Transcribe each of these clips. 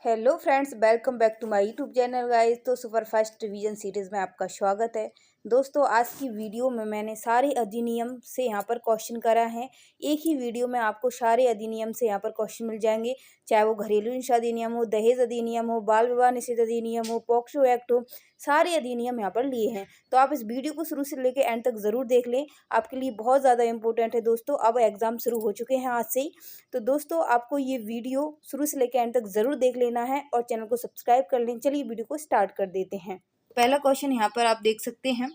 Hello friends, welcome back to my YouTube channel guys. तो superfast revision series में आपका स्वागत है। दोस्तों, आज की वीडियो में मैंने सारे अधिनियम से यहाँ पर क्वेश्चन करा है। एक ही वीडियो में आपको सारे अधिनियम से यहाँ पर क्वेश्चन मिल जाएंगे, चाहे वो घरेलू हिंसा अधिनियम हो, दहेज अधिनियम हो, बाल विवाह निषेध अधिनियम हो, पॉक्सो एक्ट हो, सारे अधिनियम यहाँ पर लिए हैं। तो आप इस वीडियो को शुरू से लेकर एंड तक ज़रूर देख लें, आपके लिए बहुत ज़्यादा इंपॉर्टेंट है। दोस्तों, अब एग्ज़ाम शुरू हो चुके हैं आज से ही, तो दोस्तों आपको ये वीडियो शुरू से लेकर एंड तक ज़रूर देख लेना है और चैनल को सब्सक्राइब कर लें। चलिए वीडियो को स्टार्ट कर देते हैं। पहला क्वेश्चन यहाँ पर आप देख सकते हैं,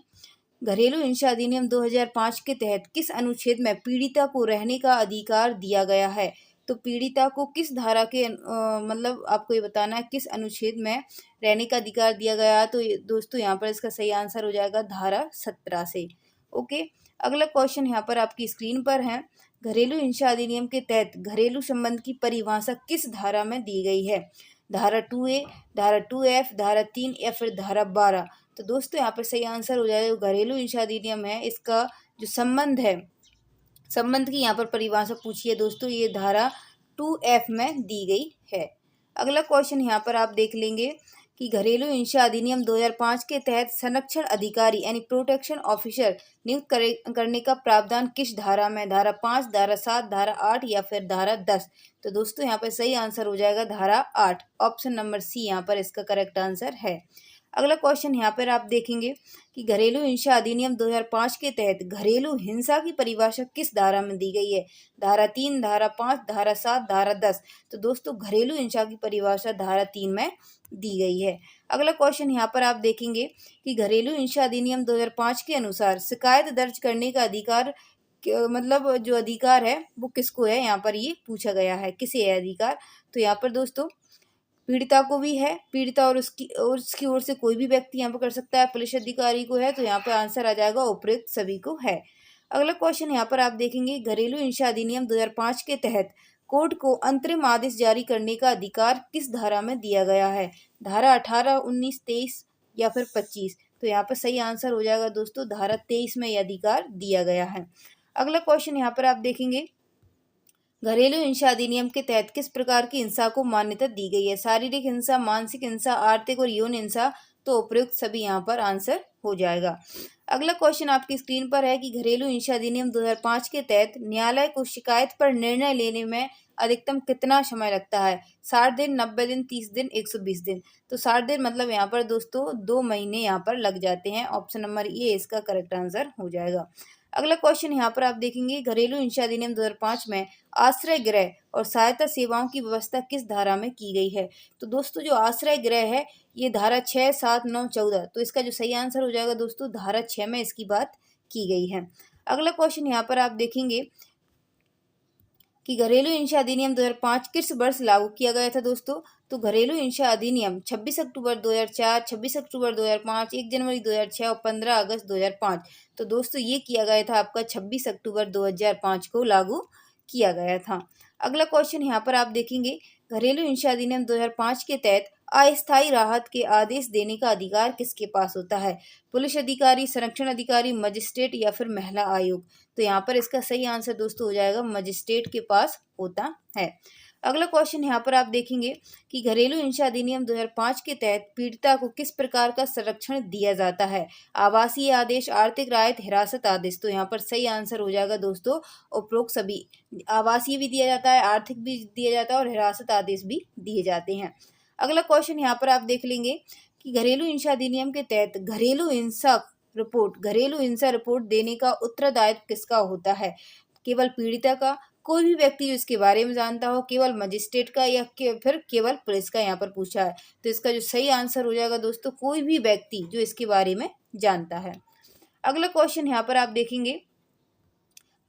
घरेलू हिंसा अधिनियम 2005 के तहत किस अनुच्छेद में पीड़िता को रहने का अधिकार दिया गया है। तो पीड़िता को किस धारा के मतलब आपको ये बताना है किस अनुच्छेद में रहने का अधिकार दिया गया है। तो दोस्तों यहाँ पर इसका सही आंसर हो जाएगा धारा 17 से। ओके, अगला क्वेश्चन यहाँ पर आपकी स्क्रीन पर है, घरेलू हिंसा अधिनियम के तहत घरेलू संबंध की परिभाषा किस धारा में दी गई है। धारा 2A, धारा 2F, धारा 3 या फिर धारा 12। तो दोस्तों यहाँ पर सही आंसर हो जाएगा, जो घरेलू हिंसा अधिनियम है इसका जो संबंध है, संबंध की यहाँ पर परिभाषा पूछी है दोस्तों, ये धारा 2F में दी गई है। अगला क्वेश्चन यहाँ पर आप देख लेंगे कि घरेलू हिंसा अधिनियम 2005 के तहत संरक्षण अधिकारी यानी प्रोटेक्शन ऑफिसर नियुक्त करने का प्रावधान किस धारा में। धारा 5, धारा 7, धारा 8 या फिर धारा 10। तो दोस्तों यहाँ पर सही आंसर हो जाएगा धारा 8, ऑप्शन नंबर सी यहाँ पर इसका करेक्ट आंसर है। अगला क्वेश्चन यहाँ पर आप देखेंगे कि घरेलू हिंसा अधिनियम 2005 के तहत घरेलू हिंसा की परिभाषा किस धारा में दी गई है। धारा 3, धारा 5, धारा 7, धारा 10। तो दोस्तों घरेलू हिंसा की परिभाषा धारा 3 में दी गई है। अगला क्वेश्चन यहाँ पर आप देखेंगे कि घरेलू हिंसा अधिनियम 2005 के अनुसार शिकायत दर्ज करने का अधिकार मतलब जो अधिकार है वो किसको है, यहाँ पर ये पूछा गया है किसे है अधिकार। तो यहाँ पर दोस्तों पीड़िता को भी है, पीड़िता और उसकी ओर से कोई भी व्यक्ति यहाँ पर कर सकता है, पुलिस अधिकारी को है। तो यहाँ पर आंसर आ जाएगा उपयुक्त सभी को है। अगला क्वेश्चन यहाँ पर आप देखेंगे, घरेलू हिंसा अधिनियम 2005 के तहत कोर्ट को अंतरिम आदेश जारी करने का अधिकार किस धारा में दिया गया है। धारा 18, 19, 23 या फिर 25। तो यहाँ पर सही आंसर हो जाएगा दोस्तों धारा 23 में यह अधिकार दिया गया है। अगला क्वेश्चन यहाँ पर आप देखेंगे, घरेलू हिंसा अधिनियम के तहत किस प्रकार की हिंसा को मान्यता दी गई है। शारीरिक हिंसा, मानसिक हिंसा, आर्थिक और यौन हिंसा। तो उपयुक्त सभी यहाँ पर आंसर हो जाएगा। अगला क्वेश्चन आपकी स्क्रीन पर है कि घरेलू हिंसा अधिनियम 2005 के तहत न्यायालय को शिकायत पर निर्णय लेने में अधिकतम कितना समय लगता है। 60 दिन, 90 दिन, 30 दिन, 120 दिन। तो 60 दिन मतलब यहाँ पर दोस्तों 2 महीने यहाँ पर लग जाते हैं। ऑप्शन नंबर ए इसका करेक्ट आंसर हो जाएगा। अगला क्वेश्चन यहाँ पर आप देखेंगे, घरेलू हिंसा अधिनियम 2005 में आश्रय गृह और सहायता सेवाओं की व्यवस्था किस धारा में की गई है। तो दोस्तों जो आश्रय गृह है ये धारा 6, 7, 9, 14। तो इसका जो सही आंसर हो जाएगा दोस्तों धारा 6 में इसकी बात की गई है। अगला क्वेश्चन यहाँ पर आप देखेंगे कि घरेलू हिंसा अधिनियम 2005 किस वर्ष लागू किया गया था दोस्तों। तो घरेलू हिंसा अधिनियम 26 अक्टूबर 2004, 26 अक्टूबर 2005, 1 जनवरी 2006 और 15 अगस्त 2005। तो दोस्तों ये किया गया था आपका 26 अक्टूबर 2005 को लागू किया गया था। अगला क्वेश्चन यहाँ पर आप देखेंगे, घरेलू हिंसा अधिनियम 2005 के तहत अस्थायी राहत के आदेश देने का अधिकार किसके पास होता है। पुलिस अधिकारी, संरक्षण अधिकारी, मजिस्ट्रेट या फिर महिला आयोग। तो यहाँ पर इसका सही आंसर दोस्तों हो जाएगा मजिस्ट्रेट के पास होता है। अगला क्वेश्चन यहाँ पर आप देखेंगे कि घरेलू हिंसा अधिनियम 2005 के तहत पीड़िता को किस प्रकार का संरक्षण दिया जाता है। आवासीय आदेश, आर्थिक राहत, हिरासत आदेश। तो यहाँ पर सही आंसर हो जाएगा दोस्तों उपरोक्त सभी। आवासीय भी दिया जाता है, आर्थिक भी दिया जाता है और हिरासत आदेश भी दिए जाते हैं। अगला क्वेश्चन यहाँ पर आप देख लेंगे कि घरेलू हिंसा अधिनियम के तहत घरेलू हिंसा रिपोर्ट देने का उत्तरदायित्व किसका होता है। केवल पीड़िता का, कोई भी व्यक्ति जो इसके बारे में जानता हो, केवल मजिस्ट्रेट का या फिर केवल पुलिस का यहाँ पर पूछा है। तो इसका जो सही आंसर हो जाएगा दोस्तों कोई भी व्यक्ति जो इसके बारे में जानता है। अगला क्वेश्चन यहाँ पर आप देखेंगे,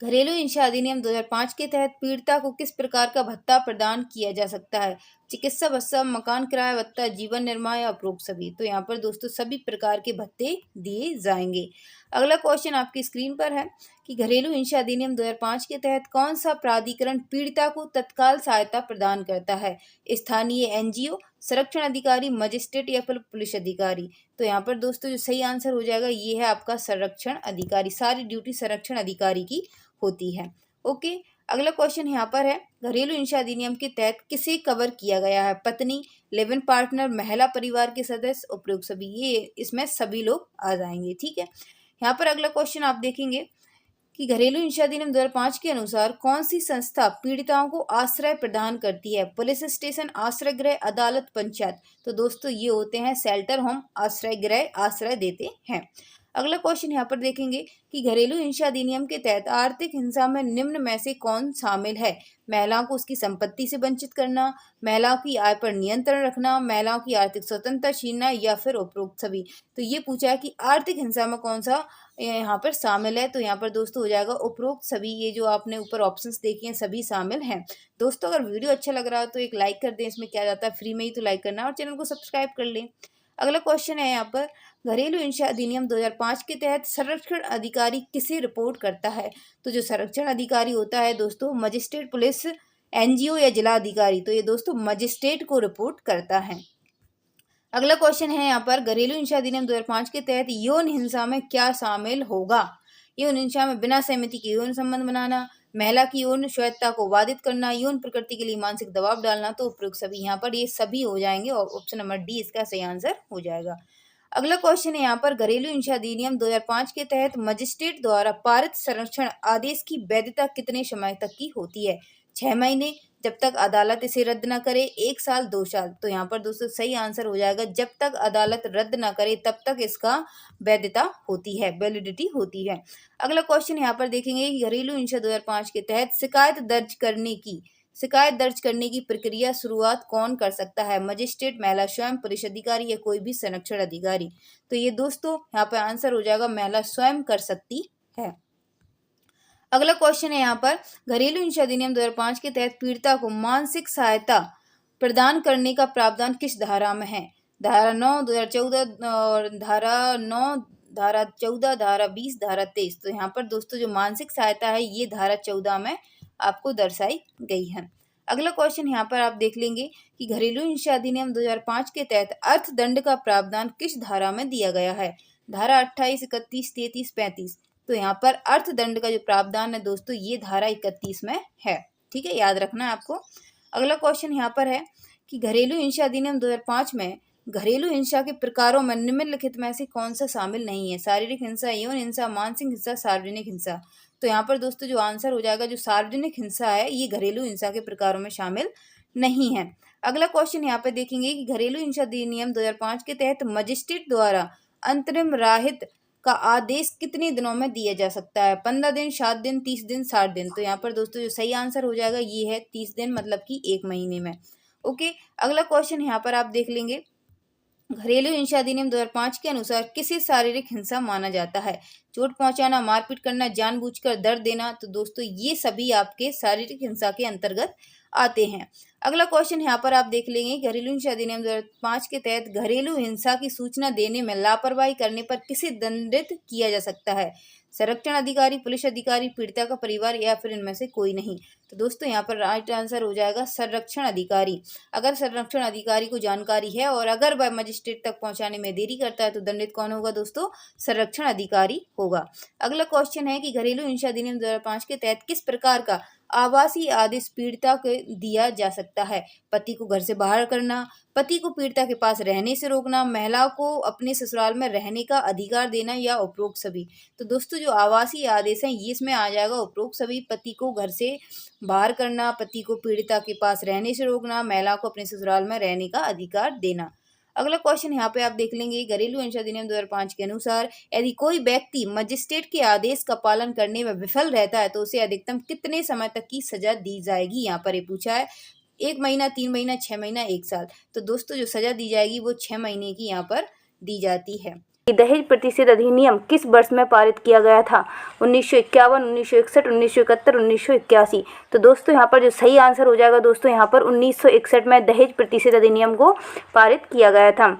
घरेलू हिंसा अधिनियम 2005 के तहत पीड़िता को किस प्रकार का भत्ता प्रदान किया जा सकता है। चिकित्सा भत्ता, मकान किराया भत्ता, जीवन निर्वाह या उपरोक्त सभी। तो यहाँ पर दोस्तों सभी प्रकार के भत्ते दिए जाएंगे। अगला क्वेश्चन आपकी स्क्रीन पर है कि घरेलू हिंसा अधिनियम 2005 के तहत कौन सा प्राधिकरण पीड़िता को तत्काल सहायता प्रदान करता है। स्थानीय एनजीओ, संरक्षण अधिकारी, मजिस्ट्रेट या फिर पुलिस अधिकारी। तो यहाँ पर दोस्तों जो सही आंसर हो जाएगा ये है आपका संरक्षण अधिकारी। सारी ड्यूटी संरक्षण अधिकारी की होती है। ओके, अगला क्वेश्चन यहाँ पर है, घरेलू हिंसा अधिनियम के तहत किसे कवर किया गया है। पत्नी, लिव इन पार्टनर, महिला परिवार के सदस्य, उपरोक्त सभी, ये इसमें सभी लोग आ जाएंगे। ठीक है, यहाँ पर अगला क्वेश्चन आप देखेंगे कि घरेलू हिंसा अधिनियम 2005 के अनुसार कौन सी संस्था पीड़िताओं को आश्रय प्रदान करती है? पुलिस स्टेशन, आश्रय गृह, अदालत, पंचायत। तो दोस्तों ये होते हैं शेल्टर होम, आश्रय गृह आश्रय देते हैं। अगला क्वेश्चन यहाँ पर देखेंगे कि घरेलू हिंसा अधिनियम के तहत आर्थिक हिंसा में निम्न में से कौन शामिल है? महिलाओं को उसकी संपत्ति से वंचित करना, महिलाओं की आय पर नियंत्रण रखना, महिलाओं की आर्थिक स्वतंत्रता छीनना, या फिर उपरोक्त सभी। तो ये पूछा है कि आर्थिक हिंसा में कौन सा यहाँ पर शामिल है। तो यहाँ पर दोस्तों हो जाएगा उपरोक्त सभी। ये जो आपने ऊपर ऑप्शंस देखे हैं सभी शामिल हैं। दोस्तों अगर वीडियो अच्छा लग रहा हो तो एक लाइक कर दें, इसमें क्या जाता है, फ्री में ही तो लाइक करना, और चैनल को सब्सक्राइब कर लें। अगला क्वेश्चन है यहाँ पर, घरेलू हिंसा अधिनियम 2005 के तहत संरक्षण अधिकारी किसे रिपोर्ट करता है? तो जो संरक्षण अधिकारी होता है दोस्तों, मजिस्ट्रेट, पुलिस, एनजीओ या जिला अधिकारी। तो ये दोस्तों मजिस्ट्रेट को रिपोर्ट करता है। अगला क्वेश्चन है यहाँ पर, घरेलू हिंसा अधिनियम 2005 के तहत यौन हिंसा में क्या शामिल होगा? यौन हिंसा में बिना सहमति के यौन संबंध बनाना, महिला की यौन स्वायत्तता को बाधित करना, यौन प्रकृति के लिए मानसिक दबाव डालना। तो उपरोक्त सभी, यहाँ पर ये सभी हो जाएंगे और ऑप्शन नंबर डी इसका सही आंसर हो जाएगा। अगला क्वेश्चन है यहाँ पर, घरेलू हिंसा अधिनियम 2005 के तहत मजिस्ट्रेट द्वारा पारित संरक्षण आदेश की वैधता कितने समय तक की होती है? 6 महीने, जब तक अदालत इसे रद्द न करे, 1 साल, 2 साल। तो यहाँ पर दोस्तों सही आंसर हो जाएगा जब तक अदालत रद्द न करे तब तक इसका वैधता होती है, वैलिडिटी होती है। अगला क्वेश्चन यहाँ पर देखेंगे, घरेलू हिंसा 2005 के तहत शिकायत दर्ज करने की प्रक्रिया शुरुआत कौन कर सकता है? मजिस्ट्रेट, महिला स्वयं, पुलिस अधिकारी या कोई भी संरक्षण अधिकारी। तो ये दोस्तों यहाँ पर आंसर हो जाएगा महिला स्वयं कर सकती है। अगला क्वेश्चन है यहाँ पर, घरेलू हिंसा अधिनियम 2005 के तहत पीड़िता को मानसिक सहायता प्रदान करने का प्रावधान किस धारा में है? धारा 9, 2014 और धारा 9, धारा 14, धारा 20, धारा 23। तो यहाँ पर दोस्तों जो मानसिक सहायता है ये धारा 14 में आपको दर्शाई गई है। अगला क्वेश्चन यहाँ पर आप देख लेंगे कि घरेलू हिंसा अधिनियम 2005 के तहत अर्थदंड का प्रावधान किस धारा में दिया गया है? धारा 28, 31, 33, 35। तो यहाँ पर अर्थदंड का जो प्रावधान है दोस्तों ये धारा 31 में है। ठीक है, याद रखना है आपको। अगला क्वेश्चन यहाँ पर है कि घरेलू हिंसा अधिनियम 2005 में घरेलू हिंसा के प्रकारों में निम्नलिखित में से कौन सा शामिल नहीं है? शारीरिक हिंसा, यौन हिंसा, मानसिक हिंसा, सार्वजनिक हिंसा। तो यहाँ पर दोस्तों जो आंसर हो जाएगा, जो सार्वजनिक हिंसा है ये घरेलू हिंसा के प्रकारों में शामिल नहीं है। अगला क्वेश्चन यहाँ पे देखेंगे कि घरेलू हिंसा अधिनियम 2005 के तहत मजिस्ट्रेट द्वारा अंतरिम राहत का आदेश कितने दिनों में दिया जा सकता है? 15 दिन, 7 दिन, 30 दिन, 60 दिन। तो यहाँ पर दोस्तों जो सही आंसर हो जाएगा ये है 30 दिन, मतलब कि 1 महीने में। ओके, अगला क्वेश्चन यहाँ पर आप देख लेंगे, घरेलू हिंसा अधिनियम 2005 के अनुसार किसे शारीरिक हिंसा माना जाता है? चोट पहुंचाना, मारपीट करना, जानबूझकर दर्द देना। तो दोस्तों ये सभी आपके शारीरिक हिंसा के अंतर्गत आते हैं। अगला क्वेश्चन यहाँ पर आप देख लेंगे, घरेलू हिंसा अधिनियम 2005 के तहत घरेलू हिंसा की सूचना देने में लापरवाही करने पर किसे दंडित किया जा सकता है? संरक्षण अधिकारी, पुलिस अधिकारी, पीड़िता का परिवार, या फिर इनमें से कोई नहीं। तो दोस्तों यहाँ पर राइट आंसर हो जाएगा संरक्षण अधिकारी। अगर संरक्षण अधिकारी को जानकारी है और अगर वह मजिस्ट्रेट तक पहुंचाने में देरी करता है तो दंडित कौन होगा दोस्तों? संरक्षण अधिकारी होगा। अगला क्वेश्चन है कि घरेलू हिंसा अधिनियम 2005 के तहत किस प्रकार का आवासीय आदेश पीड़िता को दिया जा सकता है? पति को घर से बाहर करना, पति को पीड़िता के पास रहने से रोकना, महिला को अपने ससुराल में रहने का अधिकार देना, या उपरोक्त सभी। तो दोस्तों जो आवासीय आदेश हैं ये इसमें आ जाएगा उपरोक्त सभी। पति को घर से बाहर करना, पति को पीड़िता के पास रहने से रोकना, महिला को अपने ससुराल में रहने का अधिकार देना। अगला क्वेश्चन यहाँ पे आप देख लेंगे, घरेलू हिंसा अधिनियम 2005 के अनुसार यदि कोई व्यक्ति मजिस्ट्रेट के आदेश का पालन करने में विफल रहता है तो उसे अधिकतम कितने समय तक की सजा दी जाएगी? यहाँ पर ये पूछा है 1 महीना, 3 महीना, 6 महीना, 1 साल। तो दोस्तों जो सजा दी जाएगी वो 6 महीने की यहाँ पर दी जाती है। दहेज प्रतिषेध अधिनियम किस वर्ष में पारित किया गया था? 1951, 1961, 1971, 1981। तो दोस्तों यहाँ पर जो सही आंसर हो जाएगा दोस्तों यहाँ पर 1961 में दहेज प्रतिषेध अधिनियम को पारित किया गया था।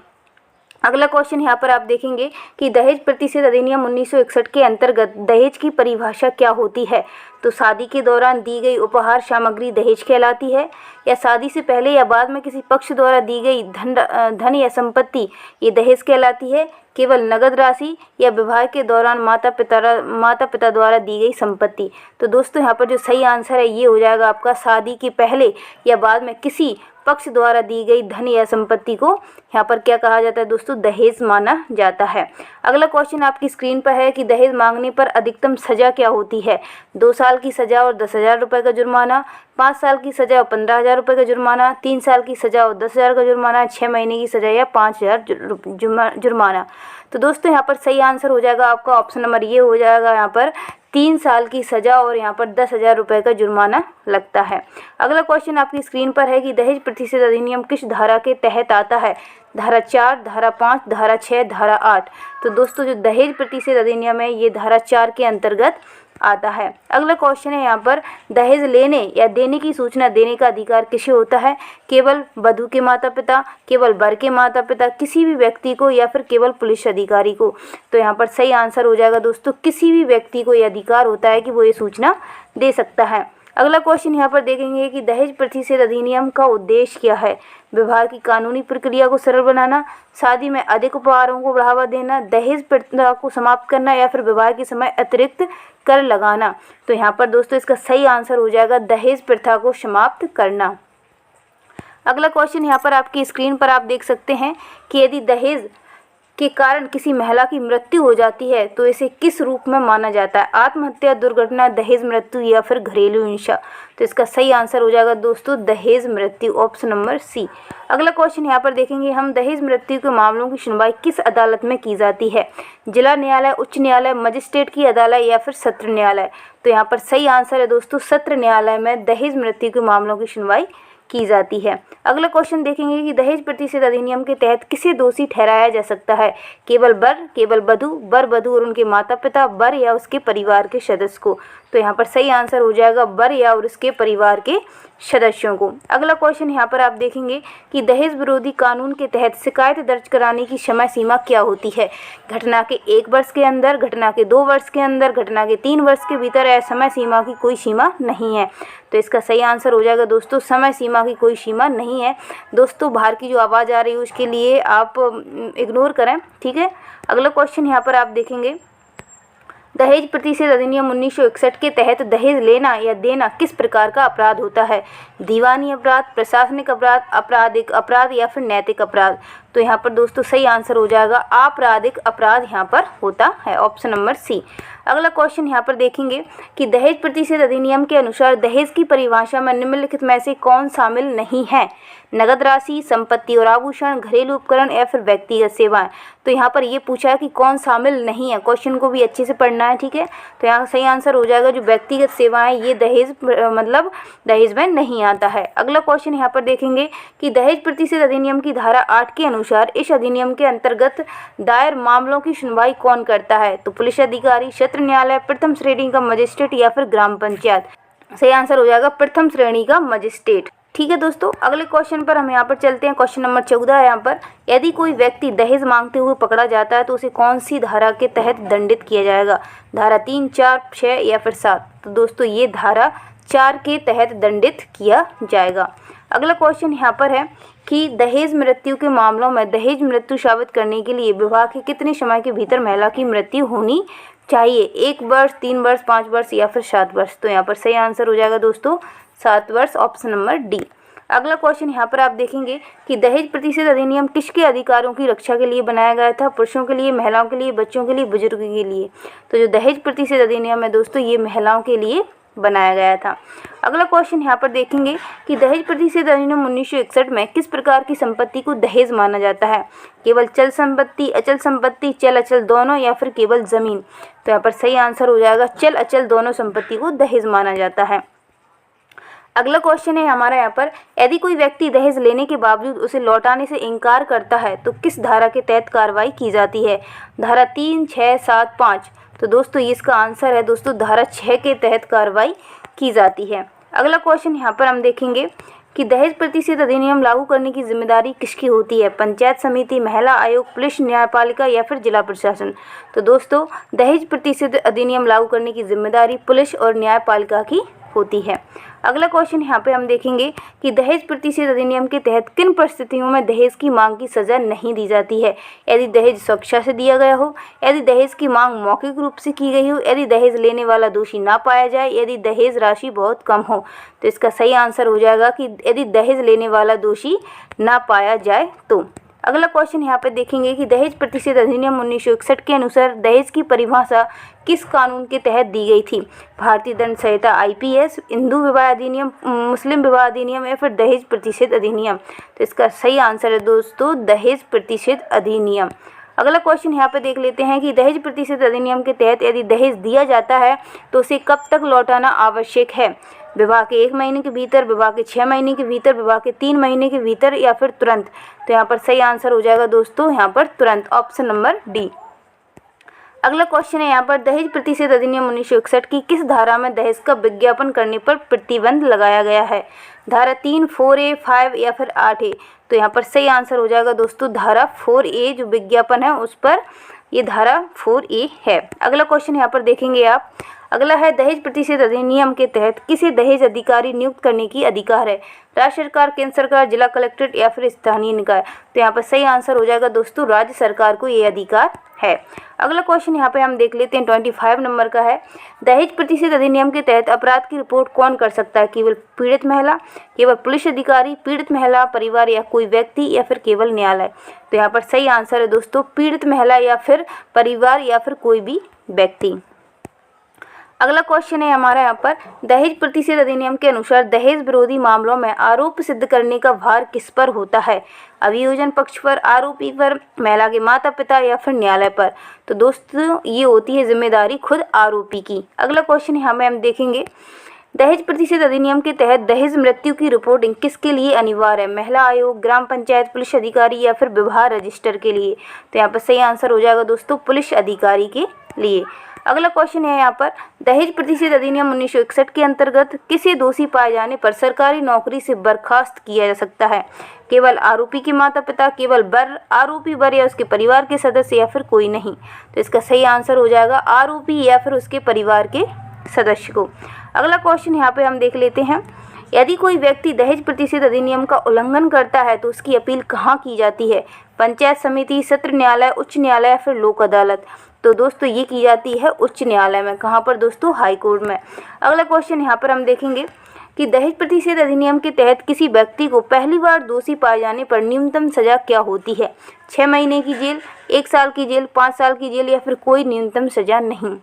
अगला क्वेश्चन यहाँ पर आप देखेंगे कि दहेज प्रतिषेध अधिनियम 1961 के अंतर्गत दहेज की परिभाषा क्या होती है? तो शादी के दौरान दी गई उपहार सामग्री दहेज कहलाती है, या शादी से पहले या बाद में किसी पक्ष द्वारा दी गई धन या संपत्ति ये दहेज कहलाती है, केवल नगद राशि, या विवाह के दौरान माता पिता द्वारा दी गई संपत्ति। तो दोस्तों यहाँ पर जो सही आंसर है ये हो जाएगा आपका शादी के पहले या बाद में किसी पक्ष द्वारा दी गई धन या संपत्ति को यहाँ पर क्या कहा जाता है दोस्तों, दहेज माना जाता है। अगला क्वेश्चन आपकी स्क्रीन पर है कि दहेज मांगने पर अधिकतम सजा क्या होती है। 2 साल की सजा और 10,000 रुपये का जुर्माना, 5 साल की सजा और 15,000 रुपये का जुर्माना, 3 साल की सजा और 10,000 का जुर्माना, 6 महीने की सजा या 5,000 जुर्माना। तो दोस्तों यहाँ पर सही आंसर हो जाएगा आपका ऑप्शन नंबर ये हो जाएगा, यहाँ पर 3 साल की सजा और यहाँ पर 10,000 रुपये का जुर्माना लगता है। अगला क्वेश्चन आपकी स्क्रीन पर है कि दहेज प्रतिशत अधिनियम किस धारा के तहत आता है। धारा 4, धारा 5, धारा 6, धारा 8। तो दोस्तों जो दहेज प्रतिशत अधिनियम है ये धारा 4 के अंतर्गत आता है। अगला क्वेश्चन है यहाँ पर दहेज लेने या देने की सूचना देने का अधिकार किसे होता है। केवल वधू के माता पिता, केवल वर के माता पिता, किसी भी व्यक्ति को या फिर केवल पुलिस अधिकारी को। तो यहाँ पर सही आंसर हो जाएगा दोस्तों, किसी भी व्यक्ति को ये अधिकार होता है कि वो ये सूचना दे सकता है। अगला क्वेश्चन यहाँ पर देखेंगे कि दहेज प्रतिशत अधिनियम का उद्देश्य क्या है। विवाह की कानूनी प्रक्रिया को सरल बनाना, शादी में अधिक उपहारों को बढ़ावा देना, दहेज प्रथा को समाप्त करना या फिर विवाह के समय अतिरिक्त कर लगाना। तो यहाँ पर दोस्तों इसका सही आंसर हो जाएगा दहेज प्रथा को समाप्त करना। अगला क्वेश्चन यहाँ पर आपकी स्क्रीन पर आप देख सकते हैं कि यदि दहेज के कारण किसी महिला की मृत्यु हो जाती है तो इसे किस रूप में माना जाता है। आत्महत्या, दुर्घटना, दहेज मृत्यु या फिर घरेलू हिंसा। तो इसका सही आंसर हो जाएगा दोस्तों दहेज मृत्यु, ऑप्शन नंबर सी। अगला क्वेश्चन यहाँ पर देखेंगे हम, दहेज मृत्यु के मामलों की सुनवाई किस अदालत में की जाती है। जिला न्यायालय, उच्च न्यायालय, मजिस्ट्रेट की अदालत या फिर सत्र न्यायालय। तो यहाँ पर सही आंसर है दोस्तों सत्र न्यायालय में दहेज मृत्यु के मामलों की सुनवाई की जाती है। अगला क्वेश्चन देखेंगे कि दहेज प्रतिशत अधिनियम के तहत किसे दोषी ठहराया जा सकता है। केवल वर, केवल वधू, वर वधू और उनके माता पिता, वर या उसके परिवार के सदस्य को। तो यहाँ पर सही आंसर हो जाएगा वर या और उसके परिवार के सदस्यों को। अगला क्वेश्चन यहाँ पर आप देखेंगे कि दहेज विरोधी कानून के तहत शिकायत दर्ज कराने की समय सीमा क्या होती है। घटना के 1 वर्ष के अंदर, घटना के 2 वर्ष के अंदर, घटना के 3 वर्ष के भीतर है। समय सीमा की कोई सीमा नहीं है। तो इसका सही आंसर हो जाएगा दोस्तों समय सीमा की कोई सीमा नहीं है। दोस्तों बाहर की जो आवाज़ आ रही है उसके लिए आप इग्नोर करें, ठीक है। अगला क्वेश्चन यहाँ पर आप देखेंगे, दहेज प्रतिशत अधिनियम 1961 के तहत दहेज लेना या देना किस प्रकार का अपराध होता है। दीवानी अपराध, प्रशासनिक अपराध, आपराधिक अपराध या फिर नैतिक अपराध। तो यहाँ पर दोस्तों सही आंसर हो जाएगा आपराधिक अपराध यहाँ पर होता है, ऑप्शन नंबर सी। अगला क्वेश्चन यहाँ पर देखेंगे कि दहेज प्रतिशत अधिनियम के अनुसार दहेज की परिभाषा में निम्नलिखित में से कौन शामिल नहीं है। नगद राशि, संपत्ति और आभूषण, घरेलू उपकरण या फिर व्यक्तिगत सेवाएं। तो यहाँ पर ये पूछा है कि कौन शामिल नहीं है। क्वेश्चन को भी अच्छे से पढ़ना है, ठीक है। तो यहाँ सही आंसर हो जाएगा जो व्यक्तिगत सेवाएं ये दहेज मतलब दहेज में नहीं आता है। अगला क्वेश्चन यहाँ पर देखेंगे कि दहेज प्रतिशत अधिनियम की धारा 8 के अनुसार इस अधिनियम के अंतर्गत दायर मामलों की सुनवाई कौन करता है। तो पुलिस अधिकारी, सत्र न्यायालय, प्रथम श्रेणी का मजिस्ट्रेट या फिर ग्राम पंचायत। सही आंसर हो जाएगा प्रथम श्रेणी का मजिस्ट्रेट, ठीक है दोस्तों। अगले क्वेश्चन पर हम यहाँ पर चलते हैं। क्वेश्चन नंबर 14 है यहाँ पर, यदि कोई व्यक्ति दहेज मांगते हुए पकड़ा जाता है तो उसे कौन सी धारा के तहत दंडित किया जाएगा। धारा 3, 4, 6 या फिर 7। तो दोस्तों ये धारा 4 के तहत दंडित किया जाएगा। अगला क्वेश्चन यहाँ पर है कि दहेज मृत्यु के मामलों में दहेज मृत्यु साबित करने के लिए विवाह के कितने समय के भीतर महिला की मृत्यु होनी चाहिए। 1 वर्ष, 3 वर्ष, 5 वर्ष या फिर 7 वर्ष। तो यहाँ पर सही आंसर हो जाएगा दोस्तों 7 वर्ष, ऑप्शन नंबर डी। अगला क्वेश्चन यहाँ पर आप देखेंगे कि दहेज प्रतिशत अधिनियम किसके अधिकारों की रक्षा के लिए बनाया गया था। पुरुषों के लिए, महिलाओं के लिए, बच्चों के लिए, बुजुर्ग के लिए। तो जो दहेज प्रतिशत अधिनियम है दोस्तों ये महिलाओं के लिए बनाया गया था। अगला क्वेश्चन यहाँ पर देखेंगे कि दहेज प्रतिशत अधिनियम 1961 में किस प्रकार की संपत्ति को दहेज माना जाता है। केवल चल संपत्ति, अचल संपत्ति, चल अचल दोनों या फिर केवल जमीन। तो यहाँ पर सही आंसर हो जाएगा चल अचल दोनों संपत्ति को दहेज माना जाता है। अगला क्वेश्चन है हमारा यहाँ पर, यदि कोई व्यक्ति दहेज लेने के बावजूद उसे लौटाने से इनकार करता है तो किस धारा के तहत कार्रवाई की जाती है। धारा 3, 6, 7, 5। तो दोस्तों इसका आंसर है दोस्तों धारा 6 के तहत कार्रवाई की जाती है। अगला क्वेश्चन यहाँ पर हम देखेंगे कि दहेज प्रतिशत अधिनियम लागू करने की जिम्मेदारी किसकी होती है। पंचायत समिति, महिला आयोग, पुलिस, न्यायपालिका या फिर जिला प्रशासन। तो दोस्तों दहेज प्रतिशत अधिनियम लागू करने की जिम्मेदारी पुलिस और न्यायपालिका की होती है। अगला क्वेश्चन यहाँ पे हम देखेंगे कि दहेज प्रतिषेध अधिनियम के तहत किन परिस्थितियों में दहेज की मांग की सजा नहीं दी जाती है। यदि दहेज स्वेच्छा से दिया गया हो, यदि दहेज की मांग मौखिक रूप से की गई हो, यदि दहेज लेने वाला दोषी ना पाया जाए, यदि दहेज राशि बहुत कम हो। तो इसका सही आंसर हो जाएगा कि यदि दहेज लेने वाला दोषी ना पाया जाए तो। अगला क्वेश्चन यहाँ पे देखेंगे कि दहेज प्रतिषेध अधिनियम 1961 के अनुसार दहेज की परिभाषा किस कानून के तहत दी गई थी। भारतीय दंड संहिता IPS, हिंदू विवाह अधिनियम, मुस्लिम विवाह अधिनियम या फिर दहेज प्रतिषेध अधिनियम। तो इसका सही आंसर है दोस्तों दहेज प्रतिषेध अधिनियम। अगला क्वेश्चन यहाँ पे देख लेते हैं कि दहेज प्रतिषेध अधिनियम के तहत यदि दहेज दिया जाता है तो उसे कब तक लौटाना आवश्यक है। विवाह के 1 महीने के भीतर, विवाह के 6 महीने के भीतर, विवाह के 3 महीने के भीतर या फिर तुरंत। तो यहाँ पर सही आंसर हो जाएगा दोस्तों यहाँ पर तुरंत, ऑप्शन नंबर डी। अगला क्वेश्चन है यहाँ पर दहेज प्रतिषेध अधिनियम 1961 की किस धारा में दहेज का विज्ञापन करने पर प्रतिबंध लगाया गया है। धारा 3, 4A, 5 या फिर 8A। तो यहाँ पर सही आंसर हो जाएगा दोस्तों धारा 4A, जो विज्ञापन है उस पर ये धारा 4A है। अगला क्वेश्चन यहाँ पर देखेंगे आप। अगला है दहेज प्रतिषेध अधिनियम के तहत किसे दहेज अधिकारी नियुक्त करने की अधिकार है। राज्य सरकार, केंद्र सरकार, जिला कलेक्ट्रेट या फिर स्थानीय निकाय। तो यहाँ पर सही आंसर हो जाएगा दोस्तों राज्य सरकार को ये अधिकार है। अगला क्वेश्चन यहाँ पे हम देख लेते हैं 25 नंबर का है। दहेज प्रतिषेध अधिनियम के तहत अपराध की रिपोर्ट कौन कर सकता है। केवल पीड़ित महिला, केवल पुलिस अधिकारी, पीड़ित महिला परिवार या कोई व्यक्ति या फिर केवल न्यायालय। तो यहाँ पर सही आंसर है दोस्तों पीड़ित महिला या फिर परिवार या फिर कोई भी व्यक्ति। अगला क्वेश्चन है हमारा यहाँ पर दहेज प्रतिषेध अधिनियम के अनुसार दहेज विरोधी मामलों में आरोप सिद्ध करने का भार किस पर होता है। अभियोजन पक्ष पर, आरोपी पर, महिला के माता पिता या फिर न्यायालय पर। तो दोस्तों ये होती है जिम्मेदारी खुद आरोपी की। अगला क्वेश्चन यहाँ में हम देखेंगे दहेज प्रतिषेध अधिनियम के तहत दहेज मृत्यु की रिपोर्टिंग किसके लिए अनिवार्य है। महिला आयोग, ग्राम पंचायत, पुलिस अधिकारी या फिर विवाह रजिस्टर के लिए। तो यहाँ पर सही आंसर हो जाएगा दोस्तों पुलिस अधिकारी के लिए। अगला क्वेश्चन है यहाँ पर दहेज प्रतिषेध अधिनियम 1961 के अंतर्गत किसी दोषी पाए जाने पर सरकारी नौकरी से बर्खास्त किया जा सकता है। केवल आरोपी के माता पिता, केवल बर, आरोपी बर या उसके परिवार के सदस्य या फिर कोई नहीं। तो इसका सही आंसर हो जाएगा आरोपी या फिर उसके परिवार के सदस्य को। अगला क्वेश्चन यहाँ पे हम देख लेते हैं यदि कोई व्यक्ति दहेज प्रतिषेध अधिनियम का उल्लंघन करता है तो उसकी अपील कहाँ की जाती है। पंचायत समिति, सत्र न्यायालय, उच्च न्यायालय या फिर लोक अदालत। तो दोस्तों ये की जाती है उच्च न्यायालय में। कहाँ पर दोस्तों, हाई कोर्ट में। अगला क्वेश्चन यहाँ पर हम देखेंगे कि दहेज प्रतिषेध अधिनियम के तहत किसी व्यक्ति को पहली बार दोषी पाए जाने पर न्यूनतम सजा क्या होती है। 6 महीने की जेल, 1 साल की जेल, 5 साल की जेल या फिर कोई न्यूनतम सजा नहीं।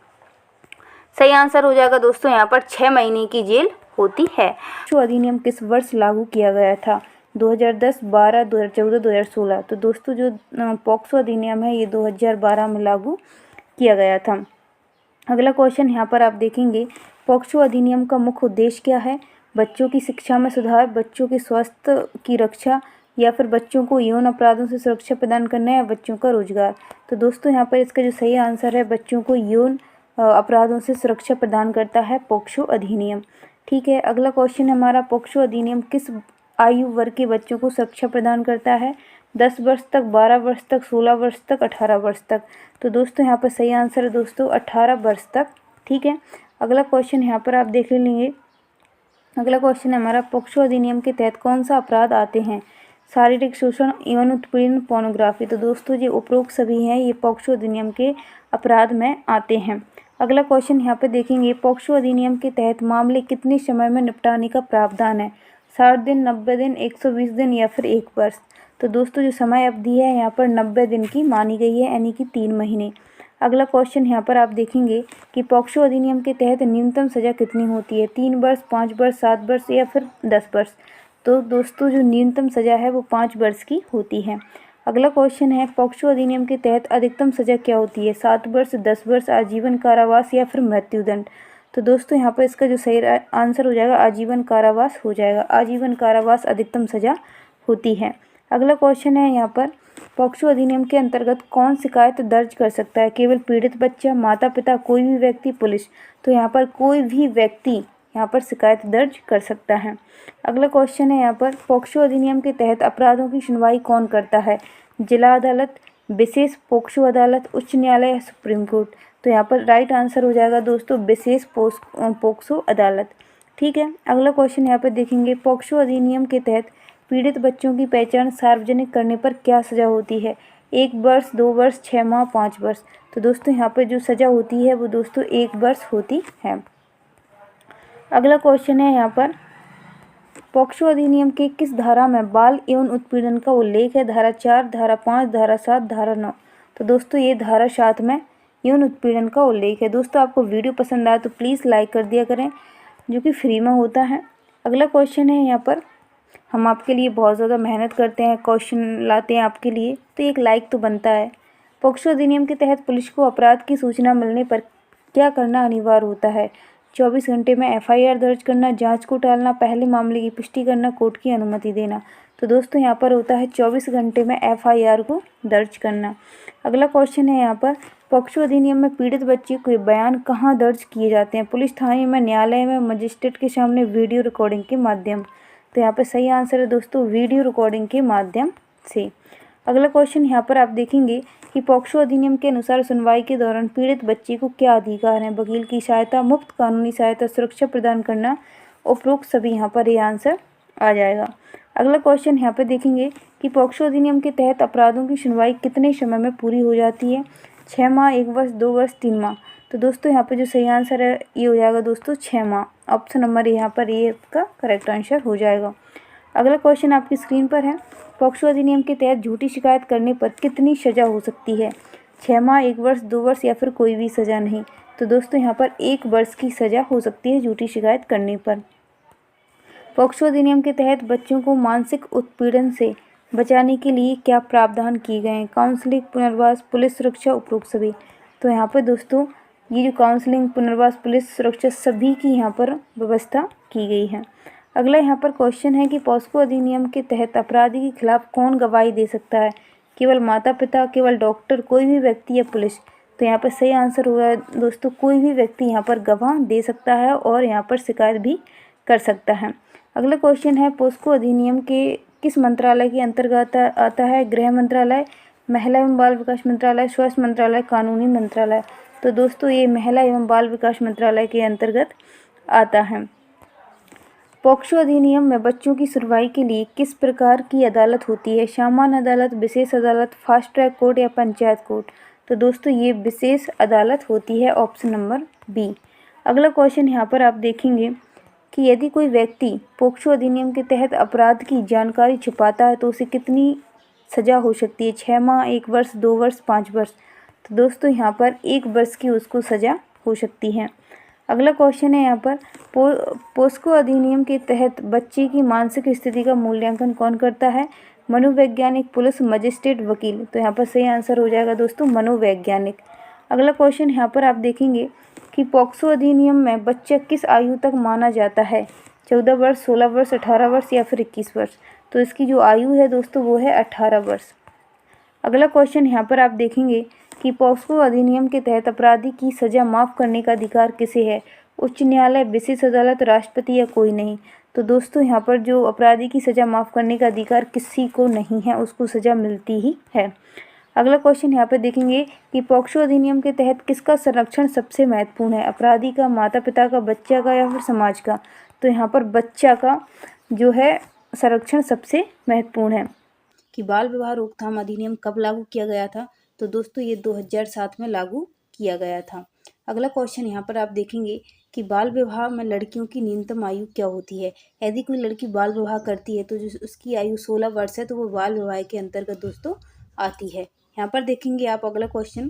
सही आंसर हो जाएगा दोस्तों यहाँ पर 6 महीने की जेल होती है। पॉक्सो अधिनियम किस वर्ष लागू किया गया था। 2010, 12, 2014, 2016। तो दोस्तों जो पॉक्सो अधिनियम है ये 2012 में लागू किया गया था। अगला क्वेश्चन यहाँ पर आप देखेंगे पॉक्सो अधिनियम का मुख्य उद्देश्य क्या है। बच्चों की शिक्षा में सुधार, बच्चों के स्वास्थ्य की रक्षा या फिर बच्चों को यौन अपराधों से सुरक्षा प्रदान करना या बच्चों का रोजगार। तो दोस्तों यहाँ पर इसका जो सही आंसर है बच्चों को यौन अपराधों से सुरक्षा प्रदान करता है पॉक्सो अधिनियम। ठीक है, अगला क्वेश्चन हमारा पॉक्सो अधिनियम किस आयु वर्ग के बच्चों को सुरक्षा प्रदान करता है। 10 वर्ष तक, 12 वर्ष तक, 16 वर्ष तक, 18 वर्ष तक। तो दोस्तों यहाँ पर सही आंसर है दोस्तों 18 वर्ष तक। ठीक है, अगला क्वेश्चन यहाँ पर आप देख लेंगे। अगला क्वेश्चन हमारा पॉक्सो अधिनियम के तहत कौन सा अपराध आते हैं। शारीरिक शोषण, यौन उत्पीड़न, पोर्नोग्राफी। तो दोस्तों ये उपरोक्त सभी हैं ये पॉक्सो अधिनियम के अपराध में आते हैं। अगला क्वेश्चन यहाँ पे देखेंगे पॉक्सो अधिनियम के तहत मामले कितने समय में निपटाने का प्रावधान है। 60 दिन, 90 दिन, 120 दिन या फिर 1 वर्ष। तो दोस्तों जो समय अवधि है यहाँ पर 90 दिन की मानी गई है, यानी कि 3 महीने। अगला क्वेश्चन यहाँ पर आप देखेंगे कि पॉक्सो अधिनियम के तहत न्यूनतम सज़ा कितनी होती है। 3 वर्ष, 5 वर्ष, 7 वर्ष या फिर 10 वर्ष। तो दोस्तों जो न्यूनतम सज़ा है वो 5 वर्ष की होती है। अगला क्वेश्चन है पॉक्सो अधिनियम के तहत अधिकतम सज़ा क्या होती है। 7 वर्ष, 10 वर्ष, आजीवन कारावास या फिर मृत्युदंड। तो दोस्तों यहाँ पर इसका जो सही आंसर हो जाएगा आजीवन कारावास हो जाएगा। आजीवन कारावास अधिकतम सज़ा होती है। अगला क्वेश्चन है यहाँ पर पॉक्सो अधिनियम के अंतर्गत कौन शिकायत दर्ज कर सकता है। केवल पीड़ित बच्चा, माता पिता, कोई भी व्यक्ति, पुलिस। तो यहाँ पर कोई भी व्यक्ति यहाँ पर शिकायत दर्ज कर सकता है। अगला क्वेश्चन है यहाँ पर पॉक्सो अधिनियम के तहत अपराधों की सुनवाई कौन करता है। जिला अदालत, विशेष पॉक्सो अदालत, उच्च न्यायालय या सुप्रीम कोर्ट। तो यहाँ पर राइट आंसर हो जाएगा दोस्तों विशेष पॉक्सो अदालत। ठीक। ठीक है। अगला क्वेश्चन यहाँ पर देखेंगे, पॉक्सो अधिनियम के तहत पीड़ित बच्चों की पहचान सार्वजनिक करने पर क्या सज़ा होती है? 1 वर्ष, 2 वर्ष, 6 माह, 5 वर्ष। तो दोस्तों यहाँ पर जो सज़ा होती है वो दोस्तों 1 वर्ष होती है। अगला क्वेश्चन है यहाँ पर, पॉक्सो अधिनियम के किस धारा में बाल एवं उत्पीड़न का उल्लेख है? धारा 4, धारा 5, धारा 7, धारा 9। तो दोस्तों ये धारा 7 में यौन उत्पीड़न का उल्लेख है। दोस्तों आपको वीडियो पसंद आए तो प्लीज़ लाइक कर दिया करें, जो कि फ्री में होता है। अगला क्वेश्चन है यहाँ पर, हम आपके लिए बहुत ज़्यादा मेहनत करते हैं, क्वेश्चन लाते हैं आपके लिए, तो एक लाइक तो बनता है। पॉक्सो अधिनियम के तहत पुलिस को अपराध की सूचना मिलने पर क्या करना अनिवार्य होता है? 24 घंटे में FIR दर्ज करना, जांच को टालना, पहले मामले की पुष्टि करना, कोर्ट की अनुमति देना। तो दोस्तों यहाँ पर होता है 24 घंटे में FIR को दर्ज करना। अगला क्वेश्चन है यहाँ पर, पॉक्सो अधिनियम में पीड़ित बच्चे के बयान कहाँ दर्ज किए जाते हैं? पुलिस थाने में, न्यायालय में, मजिस्ट्रेट के सामने, वीडियो रिकॉर्डिंग के माध्यम। तो यहाँ पर सही आंसर है दोस्तों वीडियो रिकॉर्डिंग के माध्यम से। अगला क्वेश्चन यहाँ पर आप देखेंगे कि पॉक्सो अधिनियम के अनुसार सुनवाई के दौरान पीड़ित बच्चे को क्या अधिकार हैं? वकील की सहायता, मुफ्त कानूनी सहायता, सुरक्षा प्रदान करना, उपरोक्त सभी। यहाँ पर ये आंसर आ जाएगा। अगला क्वेश्चन यहाँ पर देखेंगे कि पॉक्सो अधिनियम के तहत अपराधों की सुनवाई कितने समय में पूरी हो जाती है? 6 माह, 1 वर्ष, 2 वर्ष, 3 माह। तो दोस्तों यहाँ पर जो सही आंसर है ये हो जाएगा दोस्तों 6 माह। ऑप्शन नंबर यहाँ पर ये आपका करेक्ट आंसर हो जाएगा। अगला क्वेश्चन आपकी स्क्रीन पर है, पॉक्सो अधिनियम के तहत झूठी शिकायत करने पर कितनी सज़ा हो सकती है? 6 माह, 1 वर्ष, 2 वर्ष या फिर कोई भी सज़ा नहीं। तो दोस्तों यहाँ पर 1 वर्ष की सज़ा हो सकती है झूठी शिकायत करने पर। पॉक्सो अधिनियम के तहत बच्चों को मानसिक उत्पीड़न से बचाने के लिए क्या प्रावधान किए गए हैं? काउंसलिंग, पुनर्वास, पुलिस सुरक्षा, उपरोक्त सभी। तो यहाँ पर दोस्तों ये जो काउंसलिंग, पुनर्वास, पुलिस सुरक्षा सभी की यहाँ पर व्यवस्था की गई है। अगला यहाँ पर क्वेश्चन है कि पॉक्सो अधिनियम के तहत अपराधी के खिलाफ कौन गवाही दे सकता है? केवल माता पिता, केवल डॉक्टर, कोई भी व्यक्ति या पुलिस। तो यहाँ पर सही आंसर होगा दोस्तों कोई भी व्यक्ति यहाँ पर गवाह दे सकता है और यहाँ पर शिकायत भी कर सकता है। अगला क्वेश्चन है, पॉक्सो अधिनियम के किस मंत्रालय के अंतर्गत आता है? गृह मंत्रालय, महिला एवं बाल विकास मंत्रालय, स्वास्थ्य मंत्रालय, कानूनी मंत्रालय। तो दोस्तों ये महिला एवं बाल विकास मंत्रालय के अंतर्गत आता है। पॉक्सो अधिनियम में बच्चों की सुनवाई के लिए किस प्रकार की अदालत होती है? सामान्य अदालत, विशेष अदालत, फास्ट ट्रैक कोर्ट या पंचायत कोर्ट। तो दोस्तों ये विशेष अदालत होती है, ऑप्शन नंबर बी। अगला क्वेश्चन यहाँ पर आप देखेंगे कि यदि कोई व्यक्ति पॉक्सो अधिनियम के तहत अपराध की जानकारी छुपाता है तो उसे कितनी सज़ा हो सकती है? 6 माह, 1 वर्ष, 2 वर्ष, 5 वर्ष। तो दोस्तों यहाँ पर 1 वर्ष की उसको सज़ा हो सकती है। अगला क्वेश्चन है यहाँ पर, पॉक्सो अधिनियम के तहत बच्चे की मानसिक स्थिति का मूल्यांकन कौन करता है? मनोवैज्ञानिक, पुलिस, मजिस्ट्रेट, वकील। तो यहाँ पर सही आंसर हो जाएगा दोस्तों मनोवैज्ञानिक। अगला क्वेश्चन यहाँ पर आप देखेंगे कि पॉक्सो अधिनियम में बच्चा किस आयु तक माना जाता है? 14 वर्ष, 16 वर्ष, 18 वर्ष या फिर 21 वर्ष। तो इसकी जो आयु है दोस्तों वो है 18 वर्ष। अगला क्वेश्चन यहाँ पर आप देखेंगे कि पॉक्सो अधिनियम के तहत अपराधी की सज़ा माफ़ करने का अधिकार किसे है? उच्च न्यायालय, विशेष अदालत, राष्ट्रपति या कोई नहीं। तो दोस्तों यहाँ पर जो अपराधी की सज़ा माफ़ करने का अधिकार किसी को नहीं है, उसको सज़ा मिलती ही है। अगला क्वेश्चन यहाँ पर देखेंगे कि पॉक्सो अधिनियम के तहत किसका संरक्षण सबसे महत्वपूर्ण है? अपराधी का, माता पिता का, बच्चा का या फिर समाज का। तो यहाँ पर बच्चा का जो है संरक्षण सबसे महत्वपूर्ण है। कि बाल विवाह रोकथाम अधिनियम कब लागू किया गया था? तो दोस्तों ये 2007 में लागू किया गया था। अगला क्वेश्चन यहाँ पर आप देखेंगे कि बाल विवाह में लड़कियों की न्यूनतम आयु क्या होती है? यदि कोई लड़की बाल विवाह करती है तो जो उसकी आयु 16 वर्ष है तो वो बाल विवाह के अंतर्गत दोस्तों आती है। यहाँ पर देखेंगे आप अगला क्वेश्चन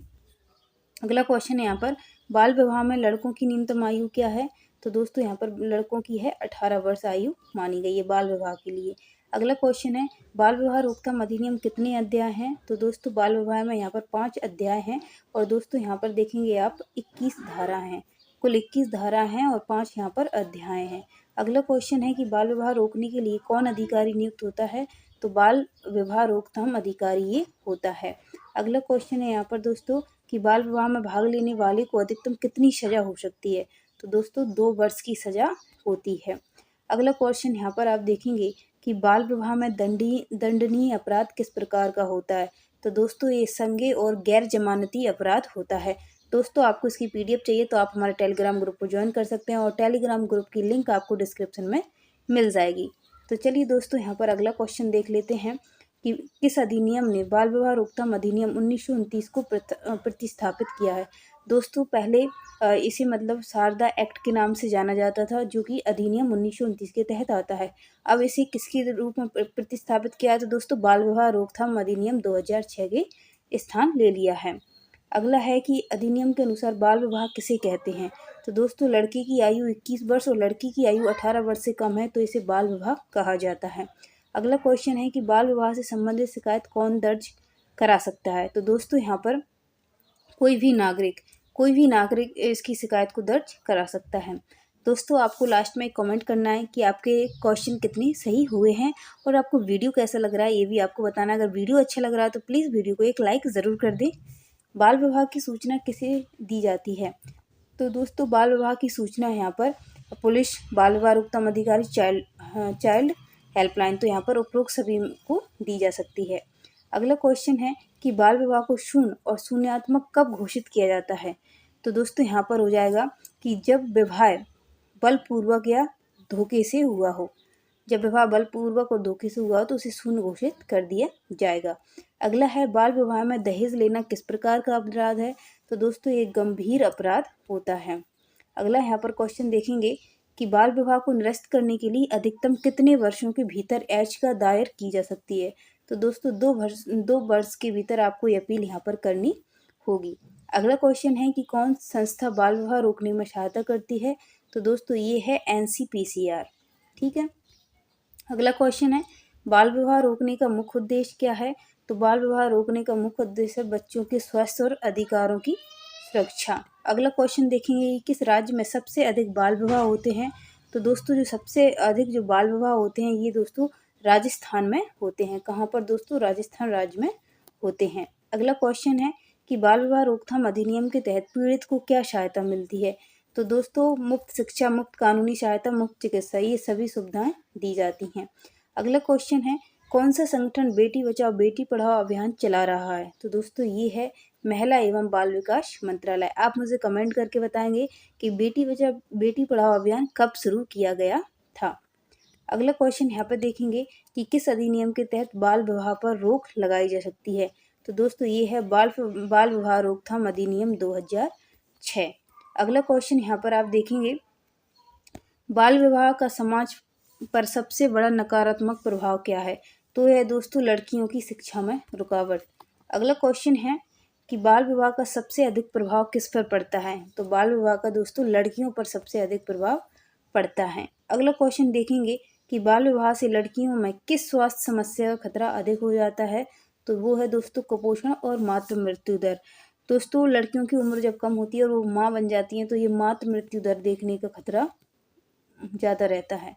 है यहाँ पर, बाल विवाह में लड़कों की न्यूनतम आयु क्या है? तो दोस्तों यहाँ पर लड़कों की है 18 वर्ष आयु मानी गई है बाल विवाह के लिए। अगला क्वेश्चन है, बाल विवाह रोकथाम अधिनियम कितने अध्याय हैं? तो दोस्तों बाल विवाह में यहाँ पर 5 अध्याय हैं और दोस्तों यहाँ पर देखेंगे आप 21 धारा हैं, कुल 21 धारा हैं और 5 यहाँ पर अध्याय हैं। अगला क्वेश्चन है कि बाल विवाह रोकने के लिए कौन अधिकारी नियुक्त होता है? तो बाल विवाह रोकथाम अधिकारी ये होता है। अगला क्वेश्चन है यहाँ पर दोस्तों कि बाल विवाह में भाग लेने वाले को अधिकतम कितनी सज़ा हो सकती है? तो दोस्तों 2 वर्ष की सज़ा होती है। अगला क्वेश्चन यहाँ पर आप देखेंगे कि बाल विवाह में दंडनीय अपराध किस प्रकार का होता है? तो दोस्तों ये संज्ञेय और गैर जमानती अपराध होता है। दोस्तों आपको इसकी PDF चाहिए तो आप हमारे टेलीग्राम ग्रुप को ज्वाइन कर सकते हैं और टेलीग्राम ग्रुप की लिंक आपको डिस्क्रिप्शन में मिल जाएगी। तो चलिए दोस्तों यहाँ पर अगला क्वेश्चन देख लेते हैं कि किस अधिनियम ने बाल विवाह रोकथाम अधिनियम 1929 को प्रतिस्थापित किया है। दोस्तों पहले इसे मतलब शारदा एक्ट के नाम से जाना जाता था, जो कि अधिनियम 1929 के तहत आता है। अब इसे किसके रूप में प्रतिस्थापित किया है, तो दोस्तों बाल विवाह रोकथाम अधिनियम 2006 के स्थान ले लिया है। अगला है कि अधिनियम के अनुसार बाल विवाह किसे कहते हैं। तो दोस्तों लड़के की आयु 21 वर्ष और लड़की की आयु 18 वर्ष से कम है तो इसे बाल विवाह कहा जाता है। अगला क्वेश्चन है कि बाल विवाह से संबंधित शिकायत कौन दर्ज करा सकता है। तो दोस्तों यहाँ पर कोई भी नागरिक इसकी शिकायत को दर्ज करा सकता है। दोस्तों आपको लास्ट में एक कमेंट करना है कि आपके क्वेश्चन कितने सही हुए हैं और आपको वीडियो कैसा लग रहा है ये भी आपको बताना है। अगर वीडियो अच्छा लग रहा है तो प्लीज़ वीडियो को एक लाइक ज़रूर कर दें। बाल विवाह की सूचना किसे दी जाती है। तो दोस्तों बाल विवाह की सूचना यहाँ पर पुलिस, बाल विवाह रोकथाम अधिकारी, चाइल्ड हेल्पलाइन, तो यहाँ पर उपरोक्त सभी को दी जा सकती है। अगला क्वेश्चन है कि बाल विवाह को शून्य और शून्यात्मक कब घोषित किया जाता है। तो दोस्तों यहाँ पर हो जाएगा कि जब विवाह बलपूर्वक या धोखे से हुआ हो। जब विवाह बलपूर्वक और धोखे से हुआ हो तो उसे शून्य घोषित कर दिया जाएगा। अगला है बाल विवाह में दहेज लेना किस प्रकार का अपराध है। तो दोस्तों एक गंभीर अपराध होता है। अगला यहाँ पर क्वेश्चन देखेंगे कि बाल विवाह को निरस्त करने के लिए अधिकतम कितने वर्षों के भीतर याचिका दायर की जा सकती है। तो दोस्तों 2 वर्ष के भीतर आपको ये अपील यहाँ पर करनी होगी। अगला क्वेश्चन है कि कौन संस्था बाल विवाह रोकने में सहायता करती है। तो दोस्तों ये है NCPCR। ठीक है। अगला क्वेश्चन है बाल विवाह रोकने का मुख्य उद्देश्य क्या है। तो बाल विवाह रोकने का मुख्य उद्देश्य है बच्चों के स्वास्थ्य और अधिकारों की सुरक्षा। अगला क्वेश्चन देखेंगे कि किस राज्य में सबसे अधिक बाल विवाह होते हैं। तो दोस्तों जो सबसे अधिक जो बाल विवाह होते हैं ये दोस्तों राजस्थान में होते हैं। कहाँ पर दोस्तों, राजस्थान राज्य में होते हैं। अगला क्वेश्चन है कि बाल विवाह रोकथाम अधिनियम के तहत पीड़ित को क्या सहायता मिलती है। तो दोस्तों मुफ्त शिक्षा, मुफ्त कानूनी सहायता, मुफ्त चिकित्सा, ये सभी सुविधाएं दी जाती हैं। अगला क्वेश्चन है कौन सा संगठन बेटी बचाओ बेटी पढ़ाओ अभियान चला रहा है। तो दोस्तों ये है महिला एवं बाल विकास मंत्रालय। आप मुझे कमेंट करके बताएंगे कि बेटी बचाओ बेटी पढ़ाओ अभियान कब शुरू किया गया था। अगला क्वेश्चन यहाँ पर देखेंगे कि किस अधिनियम के तहत बाल विवाह पर रोक लगाई जा सकती है। तो दोस्तों ये है बाल विवाह रोकथाम अधिनियम 2006। अगला क्वेश्चन यहाँ पर आप देखेंगे बाल विवाह का समाज पर सबसे बड़ा नकारात्मक प्रभाव क्या है। तो यह दोस्तों लड़कियों की शिक्षा में रुकावट। अगला क्वेश्चन है कि बाल विवाह का सबसे अधिक प्रभाव किस पर पड़ता है। तो बाल विवाह का दोस्तों लड़कियों पर सबसे अधिक प्रभाव पड़ता है। अगला क्वेश्चन देखेंगे कि बाल विवाह से लड़कियों में किस स्वास्थ्य समस्या का खतरा अधिक हो जाता है। तो वो है दोस्तों कुपोषण और मातृ मृत्यु दर। दोस्तों लड़कियों की उम्र जब कम होती है और वो माँ बन जाती हैं तो ये मातृ मृत्यु दर देखने का खतरा ज़्यादा रहता है।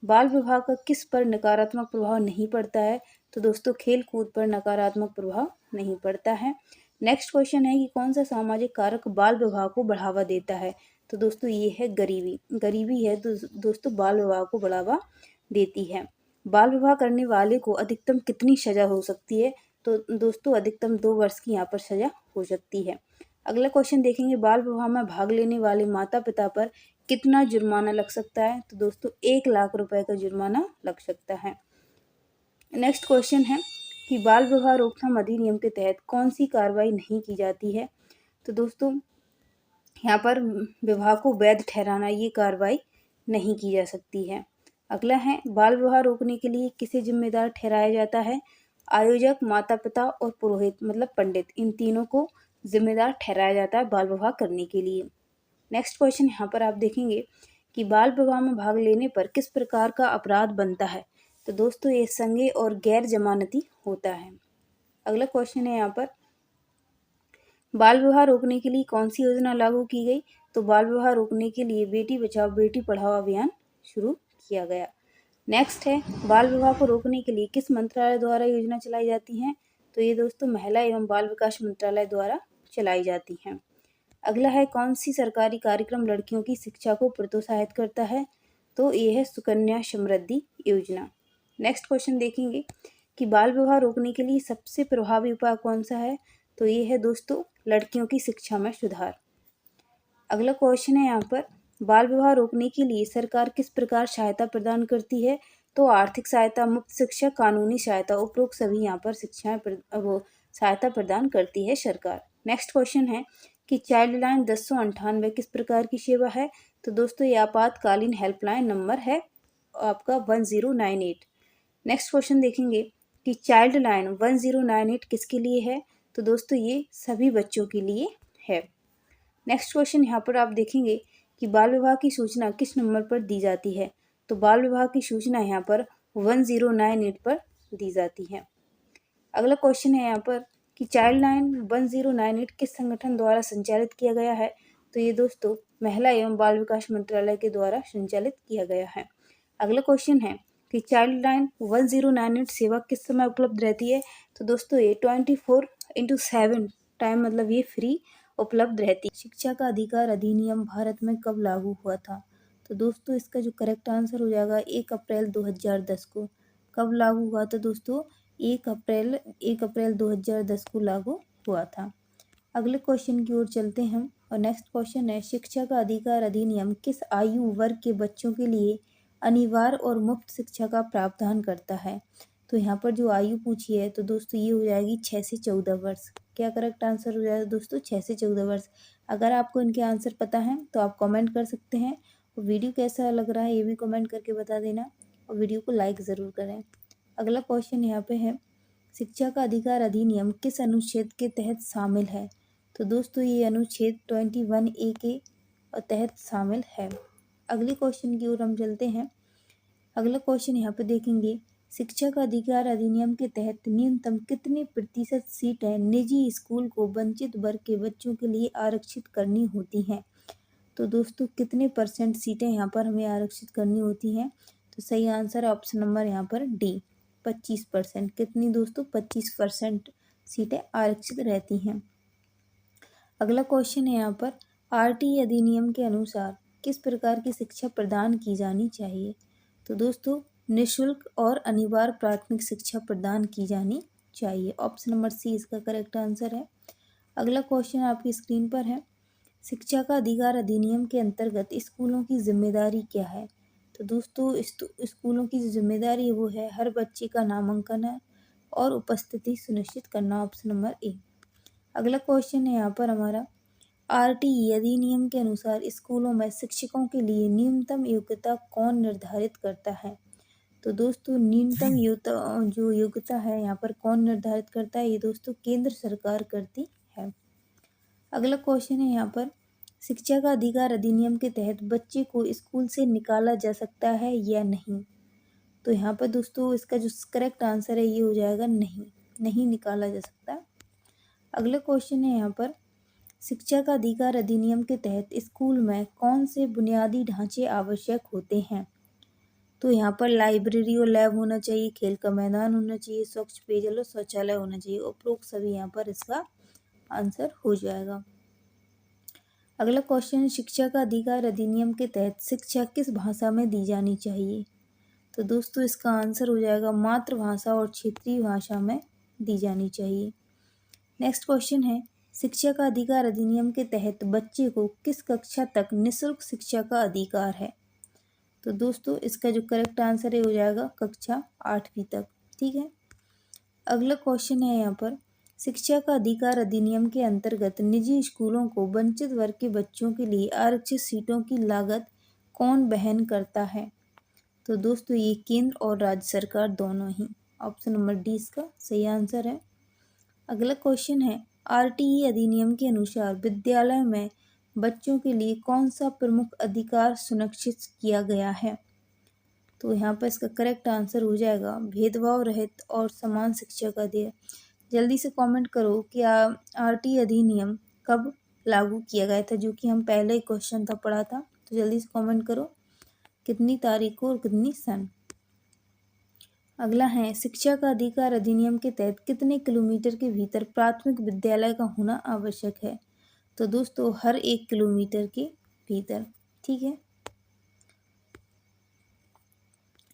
बाल विवाह का किस पर नकारात्मक प्रभाव नहीं पड़ता है। तो दोस्तों खेल कूद पर नकारात्मक प्रभाव नहीं पड़ता है। नेक्स्ट क्वेश्चन है कि कौन सा सामाजिक कारक बाल विवाह को बढ़ावा देता है। तो दोस्तों ये है गरीबी है तो दोस्तों बाल विवाह को बढ़ावा देती है। बाल विवाह करने वाले को अधिकतम कितनी सजा हो सकती है। तो दोस्तों अधिकतम 2 वर्ष की यहाँ पर सजा हो सकती है। अगला क्वेश्चन देखेंगे बाल विवाह में भाग लेने वाले माता पिता पर कितना जुर्माना लग सकता है। तो दोस्तों 1 लाख रुपए का जुर्माना लग सकता है। नेक्स्ट क्वेश्चन है कि बाल विवाह रोकथाम अधिनियम के तहत कौन सी कार्रवाई नहीं की जाती है। तो दोस्तों यहाँ पर विवाह को वैध ठहराना, ये कार्रवाई नहीं की जा सकती है। अगला है बाल विवाह रोकने के लिए किसे जिम्मेदार ठहराया जाता है। आयोजक, माता पिता और पुरोहित मतलब पंडित, इन तीनों को जिम्मेदार ठहराया जाता है बाल विवाह करने के लिए। नेक्स्ट क्वेश्चन यहाँ पर आप देखेंगे कि बाल विवाह में भाग लेने पर किस प्रकार का अपराध बनता है। तो दोस्तों ये संज्ञेय और गैर जमानती होता है। अगला क्वेश्चन है यहाँ पर बाल विवाह रोकने के लिए कौन सी योजना लागू की गई। तो बाल विवाह रोकने के लिए बेटी बचाओ बेटी पढ़ाओ अभियान शुरू किया गया। नेक्स्ट है बाल विवाह को रोकने के लिए किस मंत्रालय द्वारा योजना चलाई जाती है। तो ये दोस्तों महिला एवं बाल विकास मंत्रालय द्वारा चलाई जाती हैं। अगला है कौन सी सरकारी कार्यक्रम लड़कियों की शिक्षा को प्रोत्साहित करता है। तो ये है सुकन्या समृद्धि योजना। नेक्स्ट क्वेश्चन देखेंगे कि बाल विवाह रोकने के लिए सबसे प्रभावी उपाय कौन सा है। तो ये है दोस्तों लड़कियों की शिक्षा में सुधार। अगला क्वेश्चन है यहाँ पर, बाल विवाह रोकने के लिए सरकार किस प्रकार सहायता प्रदान करती है? तो आर्थिक सहायता, मुफ्त शिक्षा, कानूनी सहायता, उपरोक्त सभी यहाँ पर वो सहायता प्रदान करती है सरकार। नेक्स्ट क्वेश्चन है कि चाइल्ड लाइन 1098 किस प्रकार की सेवा है? तो दोस्तों ये आपातकालीन हेल्पलाइन नंबर है आपका 1098। नेक्स्ट क्वेश्चन देखेंगे कि चाइल्ड लाइन 1098 किसके लिए है? तो दोस्तों ये सभी बच्चों के लिए है। नेक्स्ट क्वेश्चन यहाँ पर आप देखेंगे कि बाल विवाह की सूचना किस नंबर पर दी जाती है? तो बाल विवाह की सूचना यहाँ पर 1098 पर दी जाती है। अगला क्वेश्चन है यहाँ पर कि चाइल्ड लाइन 1098 किस संगठन द्वारा संचालित किया गया है? तो ये दोस्तों महिला एवं बाल विकास मंत्रालय के द्वारा संचालित किया गया है। अगला क्वेश्चन है कि चाइल्ड लाइन 1098 सेवा किस समय उपलब्ध रहती है? तो दोस्तों ये 24/7 टाइम मतलब ये फ्री उपलब्ध रहती है। शिक्षा का अधिकार अधिनियम भारत में कब लागू हुआ था? तो दोस्तों इसका जो करेक्ट आंसर हो जाएगा 1 अप्रैल 2010 को। कब लागू हुआ था दोस्तों? 1 अप्रैल 2010 को लागू हुआ था। अगले क्वेश्चन की ओर चलते हैं और नेक्स्ट क्वेश्चन है, शिक्षा का अधिकार अधिनियम किस आयु वर्ग के बच्चों के लिए अनिवार्य और मुफ्त शिक्षा का प्रावधान करता है? तो यहाँ पर जो आयु पूछी है तो दोस्तों ये हो जाएगी 6 से 14 वर्ष। क्या करेक्ट आंसर हो जाएगा दोस्तों? 6 से 14 वर्ष। अगर आपको इनके आंसर पता है तो आप कमेंट कर सकते हैं और वीडियो कैसा लग रहा है ये भी कमेंट करके बता देना और वीडियो को लाइक ज़रूर करें। अगला क्वेश्चन यहाँ पे है, शिक्षा का अधिकार अधिनियम किस अनुच्छेद के तहत शामिल है? तो दोस्तों ये अनुच्छेद 21A के तहत शामिल है। अगले क्वेश्चन की ओर हम चलते हैं। अगला क्वेश्चन यहाँ पे देखेंगे, शिक्षा का अधिकार अधिनियम के तहत न्यूनतम कितने प्रतिशत सीटें निजी स्कूल को वंचित वर्ग के बच्चों के लिए आरक्षित करनी होती हैं? तो दोस्तों कितने परसेंट सीटें यहाँ पर हमें आरक्षित करनी होती हैं? तो सही आंसर है ऑप्शन नंबर यहाँ पर डी, 25%। कितनी दोस्तों? 25% सीटें आरक्षित रहती हैं। अगला क्वेश्चन है यहाँ पर, RT अधिनियम के अनुसार किस प्रकार की शिक्षा प्रदान की जानी चाहिए? तो दोस्तों निःशुल्क और अनिवार्य प्राथमिक शिक्षा प्रदान की जानी चाहिए। ऑप्शन नंबर सी इसका करेक्ट आंसर है। अगला क्वेश्चन आपकी स्क्रीन पर है, शिक्षा का अधिकार अधिनियम के अंतर्गत स्कूलों की जिम्मेदारी क्या है? तो दोस्तों स्कूलों की जो जिम्मेदारी है वो है हर बच्चे का नामांकन है और उपस्थिति सुनिश्चित करना। Option number A. अगला क्वेश्चन है यहाँ पर हमारा, RTE अधिनियम के अनुसार स्कूलों में शिक्षकों के लिए न्यूनतम योग्यता कौन निर्धारित करता है? तो दोस्तों न्यूनतम योग्यता है यहाँ पर कौन निर्धारित करता है? ये दोस्तों केंद्र सरकार करती है। अगला क्वेश्चन है यहाँ पर, शिक्षा का अधिकार अधिनियम के तहत बच्चे को स्कूल से निकाला जा सकता है या नहीं? तो यहाँ पर दोस्तों इसका जो करेक्ट आंसर है ये हो जाएगा नहीं निकाला जा सकता। अगला क्वेश्चन है यहाँ पर, शिक्षा का अधिकार अधिनियम के तहत स्कूल में कौन से बुनियादी ढांचे आवश्यक होते हैं? तो यहाँ पर लाइब्रेरी और लैब होना चाहिए, खेल का मैदान होना चाहिए, स्वच्छ पेयजल और शौचालय होना चाहिए। उपरोक्त सभी यहाँ पर इसका आंसर हो जाएगा। अगला क्वेश्चन, शिक्षा का अधिकार अधिनियम के तहत शिक्षा किस भाषा में दी जानी चाहिए? तो दोस्तों इसका आंसर हो जाएगा मातृभाषा और क्षेत्रीय भाषा में दी जानी चाहिए। नेक्स्ट क्वेश्चन है, शिक्षा का अधिकार अधिनियम के तहत बच्चे को किस कक्षा तक निःशुल्क शिक्षा का अधिकार है? तो दोस्तों इसका जो करेक्ट आंसर है हो जाएगा कक्षा 8वीं तक। ठीक है। अगला क्वेश्चन है यहाँ पर, शिक्षा का अधिकार अधिनियम के अंतर्गत निजी स्कूलों को वंचित वर्ग के बच्चों के लिए आरक्षित सीटों की लागत कौन वहन करता है? तो दोस्तों ये केंद्र और राज्य सरकार दोनों ही। ऑप्शन नंबर डी इसका सही आंसर है। अगला क्वेश्चन है, RTE अधिनियम के अनुसार विद्यालय में बच्चों के लिए कौन सा प्रमुख अधिकार सुनिश्चित किया गया है? तो यहाँ पर इसका करेक्ट आंसर हो जाएगा भेदभाव रहित और समान शिक्षा का अधिकार। जल्दी से कमेंट करो कि RTE अधिनियम कब लागू किया गया था, जो कि हम पहले ही क्वेश्चन था पढ़ा था। तो जल्दी से कमेंट करो कितनी तारीख को और कितनी सन। अगला है, शिक्षा का अधिकार अधिनियम के तहत कितने किलोमीटर के भीतर प्राथमिक विद्यालय का होना आवश्यक है? तो दोस्तों हर 1 किलोमीटर के भीतर। ठीक है।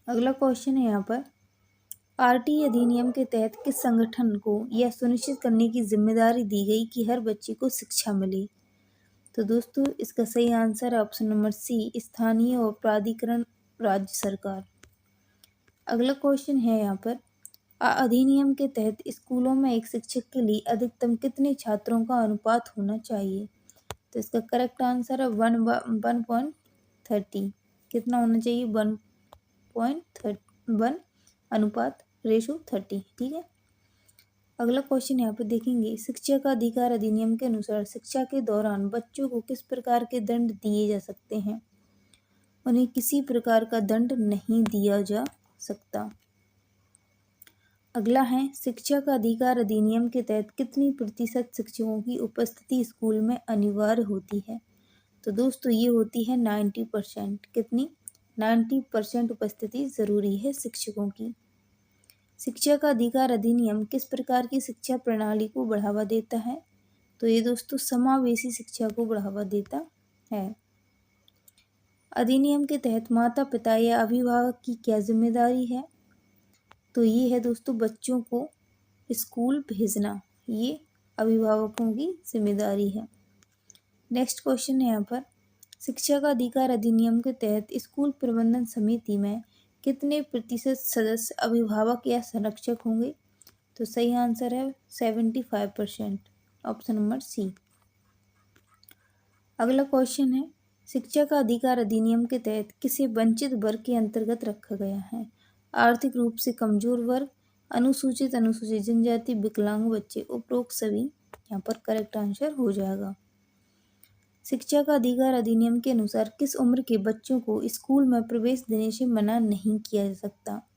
अगला क्वेश्चन है यहाँ पर, आरटीई अधिनियम के तहत किस संगठन को यह सुनिश्चित करने की जिम्मेदारी दी गई कि हर बच्चे को शिक्षा मिले? तो दोस्तों इसका सही आंसर है ऑप्शन नंबर सी, स्थानीय और प्राधिकरण राज्य सरकार। अगला क्वेश्चन है यहाँ पर, अधिनियम के तहत स्कूलों में एक शिक्षक के लिए अधिकतम कितने छात्रों का अनुपात होना चाहिए? तो इसका करेक्ट आंसर है 1:30। कितना होना चाहिए? 1:1 अनुपात रेशो 30। ठीक है। अगला क्वेश्चन यहाँ पे देखेंगे, शिक्षा का अधिकार अधिनियम के अनुसार शिक्षा के दौरान बच्चों को किस प्रकार के दंड दिए जा सकते हैं? उन्हें किसी प्रकार का दंड नहीं दिया जा सकता। अगला है, शिक्षा का अधिकार अधिनियम के तहत कितनी प्रतिशत शिक्षकों की उपस्थिति स्कूल में अनिवार्य होती है? तो दोस्तों ये होती है 90%। कितनी? 90% उपस्थिति जरूरी है शिक्षकों की। शिक्षा का अधिकार अधिनियम किस प्रकार की शिक्षा प्रणाली को बढ़ावा देता है? तो ये दोस्तों समावेशी शिक्षा को बढ़ावा देता है। अधिनियम के तहत माता पिता या अभिभावक की क्या जिम्मेदारी है? तो ये है दोस्तों बच्चों को स्कूल भेजना, ये अभिभावकों की जिम्मेदारी है। नेक्स्ट क्वेश्चन है यहाँ पर, शिक्षा का अधिकार अधिनियम के तहत स्कूल प्रबंधन समिति में कितने प्रतिशत सदस्य अभिभावक या संरक्षक होंगे? तो सही आंसर है 75%, ऑप्शन नंबर सी। अगला क्वेश्चन है, शिक्षा का अधिकार अधिनियम के तहत किसे वंचित वर्ग के अंतर्गत रखा गया है? आर्थिक रूप से कमजोर वर्ग, अनुसूचित जनजाति, विकलांग बच्चे, उपरोक्त सभी। यहाँ पर करेक्ट आंसर हो जाएगा। शिक्षा का अधिकार अधिनियम के अनुसार किस उम्र के बच्चों को स्कूल में प्रवेश देने से मना नहीं किया जा सकता?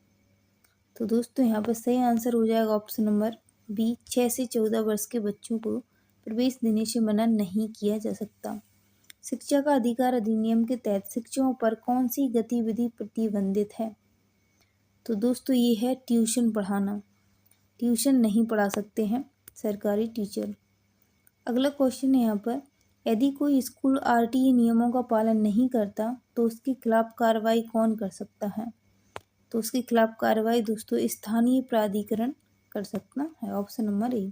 तो दोस्तों यहाँ पर सही आंसर हो जाएगा ऑप्शन नंबर बी, 6 से 14 वर्ष के बच्चों को प्रवेश देने से मना नहीं किया जा सकता। शिक्षा का अधिकार अधिनियम के तहत शिक्षकों पर कौन सी गतिविधि प्रतिबंधित है? तो दोस्तों ये है ट्यूशन पढ़ाना। ट्यूशन नहीं पढ़ा सकते हैं सरकारी टीचर। अगला क्वेश्चन है यहाँ पर, यदि कोई स्कूल आरटीई नियमों का पालन नहीं करता तो उसके खिलाफ कार्रवाई कौन कर सकता है? तो उसके खिलाफ कार्रवाई दोस्तों स्थानीय प्राधिकरण कर सकता है, option number A.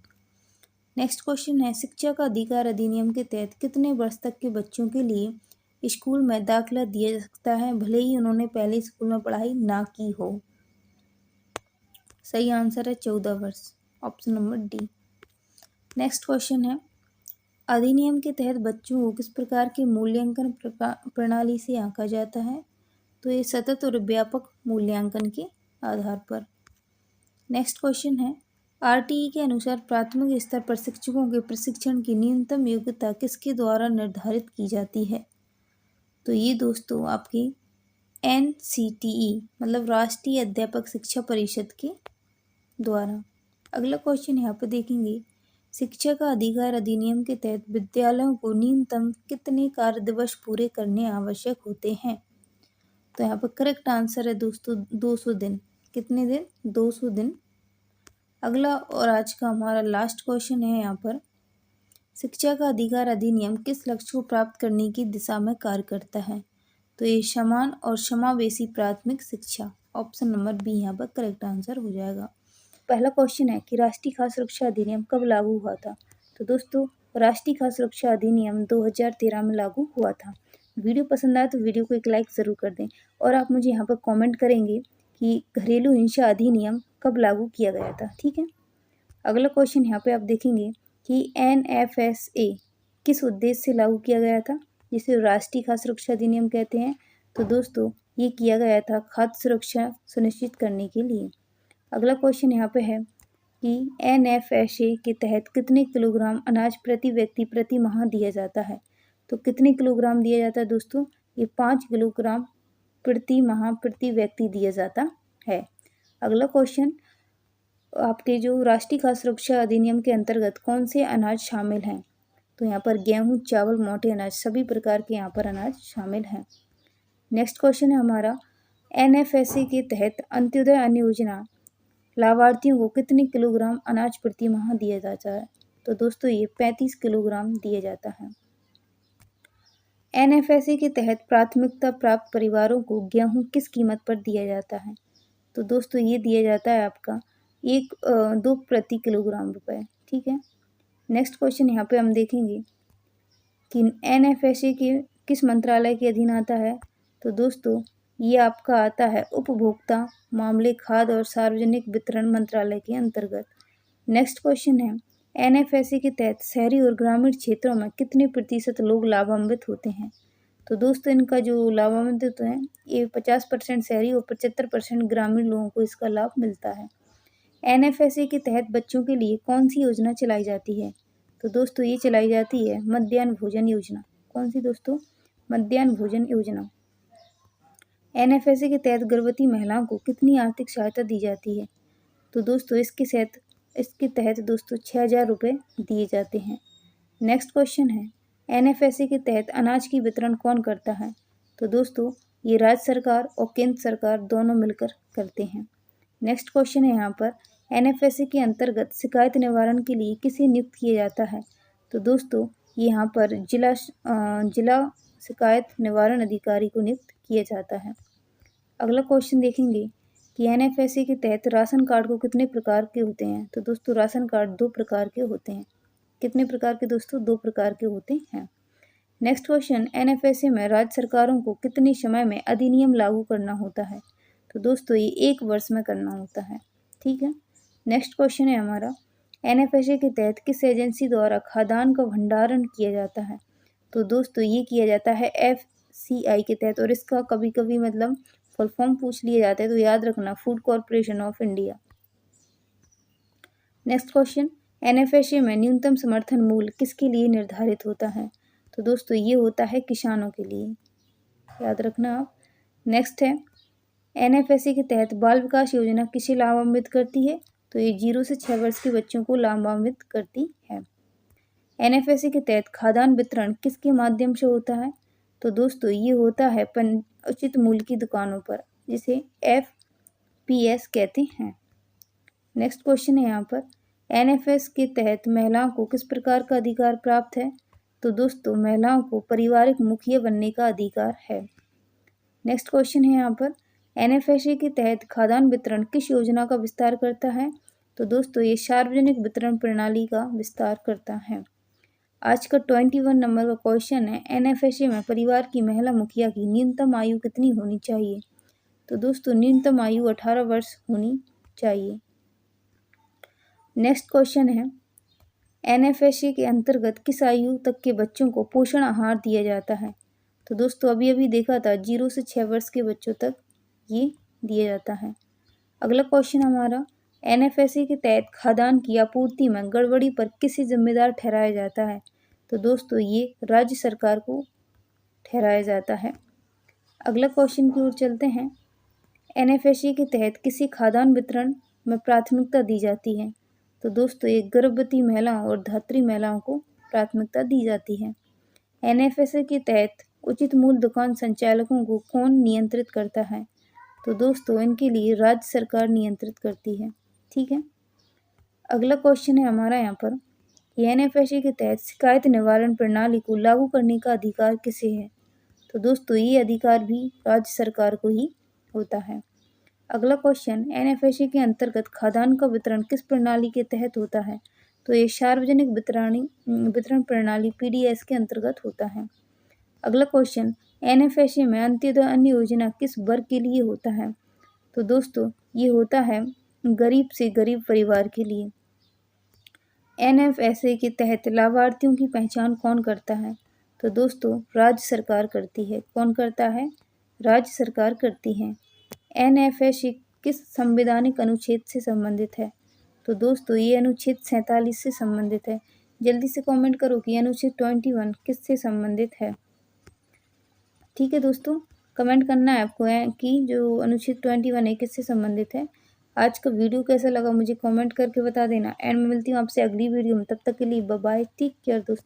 Next question है, शिक्षा का अधिकार अधिनियम के तहत कितने वर्ष तक के बच्चों के लिए स्कूल में दाखिला दिया जा सकता है भले ही उन्होंने पहले स्कूल में पढ़ाई ना की हो? सही आंसर है 14 वर्ष, option number D. Next question है, अधिनियम के तहत बच्चों को किस प्रकार के मूल्यांकन प्रणाली से आंका जाता है? तो ये सतत और व्यापक मूल्यांकन के आधार पर। नेक्स्ट क्वेश्चन है, आरटीई के अनुसार प्राथमिक स्तर पर शिक्षकों के प्रशिक्षण की न्यूनतम योग्यता किसके द्वारा निर्धारित की जाती है? तो ये दोस्तों आपकी NCTE मतलब राष्ट्रीय अध्यापक शिक्षा परिषद के द्वारा। अगला क्वेश्चन यहाँ पर देखेंगे, शिक्षा का अधिकार अधिनियम के तहत विद्यालयों को न्यूनतम कितने कार्य दिवस पूरे करने आवश्यक होते हैं? तो यहाँ पर करेक्ट आंसर है दोस्तों 200 दिन। कितने दिन? 200 दिन। अगला और आज का हमारा लास्ट क्वेश्चन है यहाँ पर, शिक्षा का अधिकार अधिनियम किस लक्ष्य को प्राप्त करने की दिशा में कार्य करता है? तो ये समान और समावेशी प्राथमिक शिक्षा, ऑप्शन नंबर बी यहाँ पर करेक्ट आंसर हो जाएगा। पहला क्वेश्चन है कि राष्ट्रीय खाद्य सुरक्षा अधिनियम कब लागू हुआ था? तो दोस्तों राष्ट्रीय खाद्य सुरक्षा अधिनियम 2013 में लागू हुआ था। वीडियो पसंद आए तो वीडियो को एक लाइक ज़रूर कर दें और आप मुझे यहाँ पर कमेंट करेंगे कि घरेलू हिंसा अधिनियम कब लागू किया गया था। ठीक है। अगला क्वेश्चन यहाँ पे आप देखेंगे कि NFSA किस उद्देश्य से लागू किया गया था, जिसे राष्ट्रीय खाद्य सुरक्षा अधिनियम कहते हैं? तो दोस्तों ये किया गया था खाद्य सुरक्षा सुनिश्चित करने के लिए। अगला क्वेश्चन यहाँ पे है कि NFSA के तहत कितने किलोग्राम अनाज प्रति व्यक्ति प्रति माह दिया जाता है? तो कितने किलोग्राम दिया जाता है दोस्तों? ये 5 किलोग्राम प्रति माह प्रति व्यक्ति दिया जाता है। अगला क्वेश्चन, आपके जो राष्ट्रीय खाद्य सुरक्षा अधिनियम के अंतर्गत कौन से अनाज शामिल हैं? तो यहाँ पर गेहूँ, चावल, मोटे अनाज, सभी प्रकार के यहाँ पर अनाज शामिल हैं। नेक्स्ट क्वेश्चन है हमारा, NFSA के तहत अंत्योदय अन्न योजना लाभार्थियों को कितने किलोग्राम अनाज प्रति माह दिया जाता है? तो दोस्तों ये 35 किलोग्राम दिया जाता है। NFSA के तहत प्राथमिकता प्राप्त परिवारों को गेहूं किस कीमत पर दिया जाता है? तो दोस्तों ये दिया जाता है आपका 2 प्रति किलोग्राम रुपए। ठीक है। नेक्स्ट क्वेश्चन यहाँ पे हम देखेंगे कि एनएफएसए के किस मंत्रालय के अधीन आता है। तो दोस्तों ये आपका आता है उपभोक्ता मामले, खाद्य और सार्वजनिक वितरण मंत्रालय के अंतर्गत। नेक्स्ट क्वेश्चन है एनएफएसए के तहत शहरी और ग्रामीण क्षेत्रों में कितने प्रतिशत लोग लाभान्वित होते हैं। तो दोस्तों इनका जो लाभान्वित हैं ये 50% शहरी और 75% ग्रामीण लोगों को इसका लाभ मिलता है। एनएफएसए के तहत बच्चों के लिए कौन सी योजना चलाई जाती है। तो दोस्तों ये चलाई जाती है मध्याह्न भोजन योजना। कौन सी दोस्तों? मध्याह्न भोजन योजना। एनएफएसए के तहत गर्भवती महिलाओं को कितनी आर्थिक सहायता दी जाती है। तो दोस्तों इसके तहत दोस्तों 6,000 रुपये दिए जाते हैं। नेक्स्ट क्वेश्चन है एनएफएसए के तहत अनाज की वितरण कौन करता है। तो दोस्तों ये राज्य सरकार और केंद्र सरकार दोनों मिलकर करते हैं। नेक्स्ट क्वेश्चन है यहाँ पर एनएफएसए के अंतर्गत शिकायत निवारण के लिए किसे नियुक्त किया जाता है। तो दोस्तों ये यहाँ पर जिला शिकायत निवारण अधिकारी को नियुक्त किया जाता है। अगला क्वेश्चन देखेंगे कि एनएफएसए के तहत राशन कार्ड को कितने प्रकार के होते हैं। तो दोस्तों राशन कार्ड 2 प्रकार के होते हैं। कितने प्रकार के दोस्तों? 2 प्रकार के होते हैं। नेक्स्ट क्वेश्चन एनएफएसए में राज्य सरकारों को कितने समय में अधिनियम लागू करना होता है। तो दोस्तों ये 1 वर्ष में करना होता है। ठीक है। नेक्स्ट क्वेश्चन है हमारा एनएफएसए के तहत किस एजेंसी द्वारा खाद्यान्न का भंडारण किया जाता है। तो दोस्तों ये किया जाता है एफसीआई के तहत, और इसका कभी कभी मतलब फुल फॉर्म पूछ लिया जाता है तो याद रखना food corporation of India. Next question NFSA में न्यूनतम समर्थन मूल्य किसके लिए निर्धारित होता है। तो दोस्तों ये होता है किसानों के लिए, याद रखना आप। नेक्स्ट है एनएफएसए के तहत बाल विकास योजना किसे लाभान्वित करती है। तो ये 0 से 6 वर्ष के बच्चों को लाभान्वित करती है। एनएफएसए के तहत खाद्यान्न वितरण किसके माध्यम से होता है। तो दोस्तों ये होता है उचित मूल्य की दुकानों पर, जिसे एफपीएस कहते हैं। नेक्स्ट क्वेश्चन है यहाँ पर एनएफएस के तहत महिलाओं को किस प्रकार का अधिकार प्राप्त है। तो दोस्तों महिलाओं को पारिवारिक मुखिया बनने का अधिकार है। नेक्स्ट क्वेश्चन है यहाँ पर एनएफएसए के तहत खाद्यान्न वितरण किस योजना का विस्तार करता है। तो दोस्तों ये सार्वजनिक वितरण प्रणाली का विस्तार करता है। आज का 21 नंबर का क्वेश्चन है एनएफएसए में परिवार की महिला मुखिया की न्यूनतम आयु कितनी होनी चाहिए। तो दोस्तों न्यूनतम आयु 18 वर्ष होनी चाहिए। नेक्स्ट क्वेश्चन है एनएफएसए के अंतर्गत किस आयु तक के बच्चों को पोषण आहार दिया जाता है। तो दोस्तों अभी देखा था 0 से 6 वर्ष के बच्चों तक ये दिया जाता है। अगला क्वेश्चन हमारा एनएफएसए के तहत खाद्यान्न की आपूर्ति में गड़बड़ी पर किसे जिम्मेदार ठहराया जाता है। तो दोस्तों ये राज्य सरकार को ठहराया जाता है। अगला क्वेश्चन की ओर चलते हैं एनएफएसए के तहत किसी खाद्यान्न वितरण में प्राथमिकता दी जाती है। तो दोस्तों ये गर्भवती महिलाओं और धात्री महिलाओं को प्राथमिकता दी जाती है। एनएफएसए के तहत उचित मूल्य दुकान संचालकों को कौन नियंत्रित करता है। तो दोस्तों इनके लिए राज्य सरकार नियंत्रित करती है। ठीक है। अगला क्वेश्चन है हमारा यहाँ पर एनएफएसए के तहत शिकायत निवारण प्रणाली को लागू करने का अधिकार किसे है। तो दोस्तों ये अधिकार भी राज्य सरकार को ही होता है। अगला क्वेश्चन एनएफएसए के अंतर्गत खाद्यान्न का वितरण किस प्रणाली के तहत होता है। तो ये सार्वजनिक वितरण प्रणाली पीडीएस के अंतर्गत होता है। अगला क्वेश्चन एनएफएसए में अंत्योदय अन्न योजना किस वर्ग के लिए होता है। तो दोस्तों ये होता है गरीब से गरीब परिवार के लिए। एनएफएसए के तहत लाभार्थियों की पहचान कौन करता है। तो दोस्तों राज्य सरकार करती है। कौन करता है? राज्य सरकार करती है। एनएफएसए किस संवैधानिक अनुच्छेद से संबंधित है। तो दोस्तों ये अनुच्छेद 47 से संबंधित है। जल्दी से कमेंट करो कि अनुच्छेद 21 किससे संबंधित है। ठीक है दोस्तों, कमेंट करना है आपको कि जो अनुच्छेद 21 है किससे संबंधित है। आज का वीडियो कैसा लगा मुझे कमेंट करके बता देना। एंड मैं मिलती हूँ आपसे अगली वीडियो में, तब तक के लिए बाय बाय, टेक केयर दोस्तों।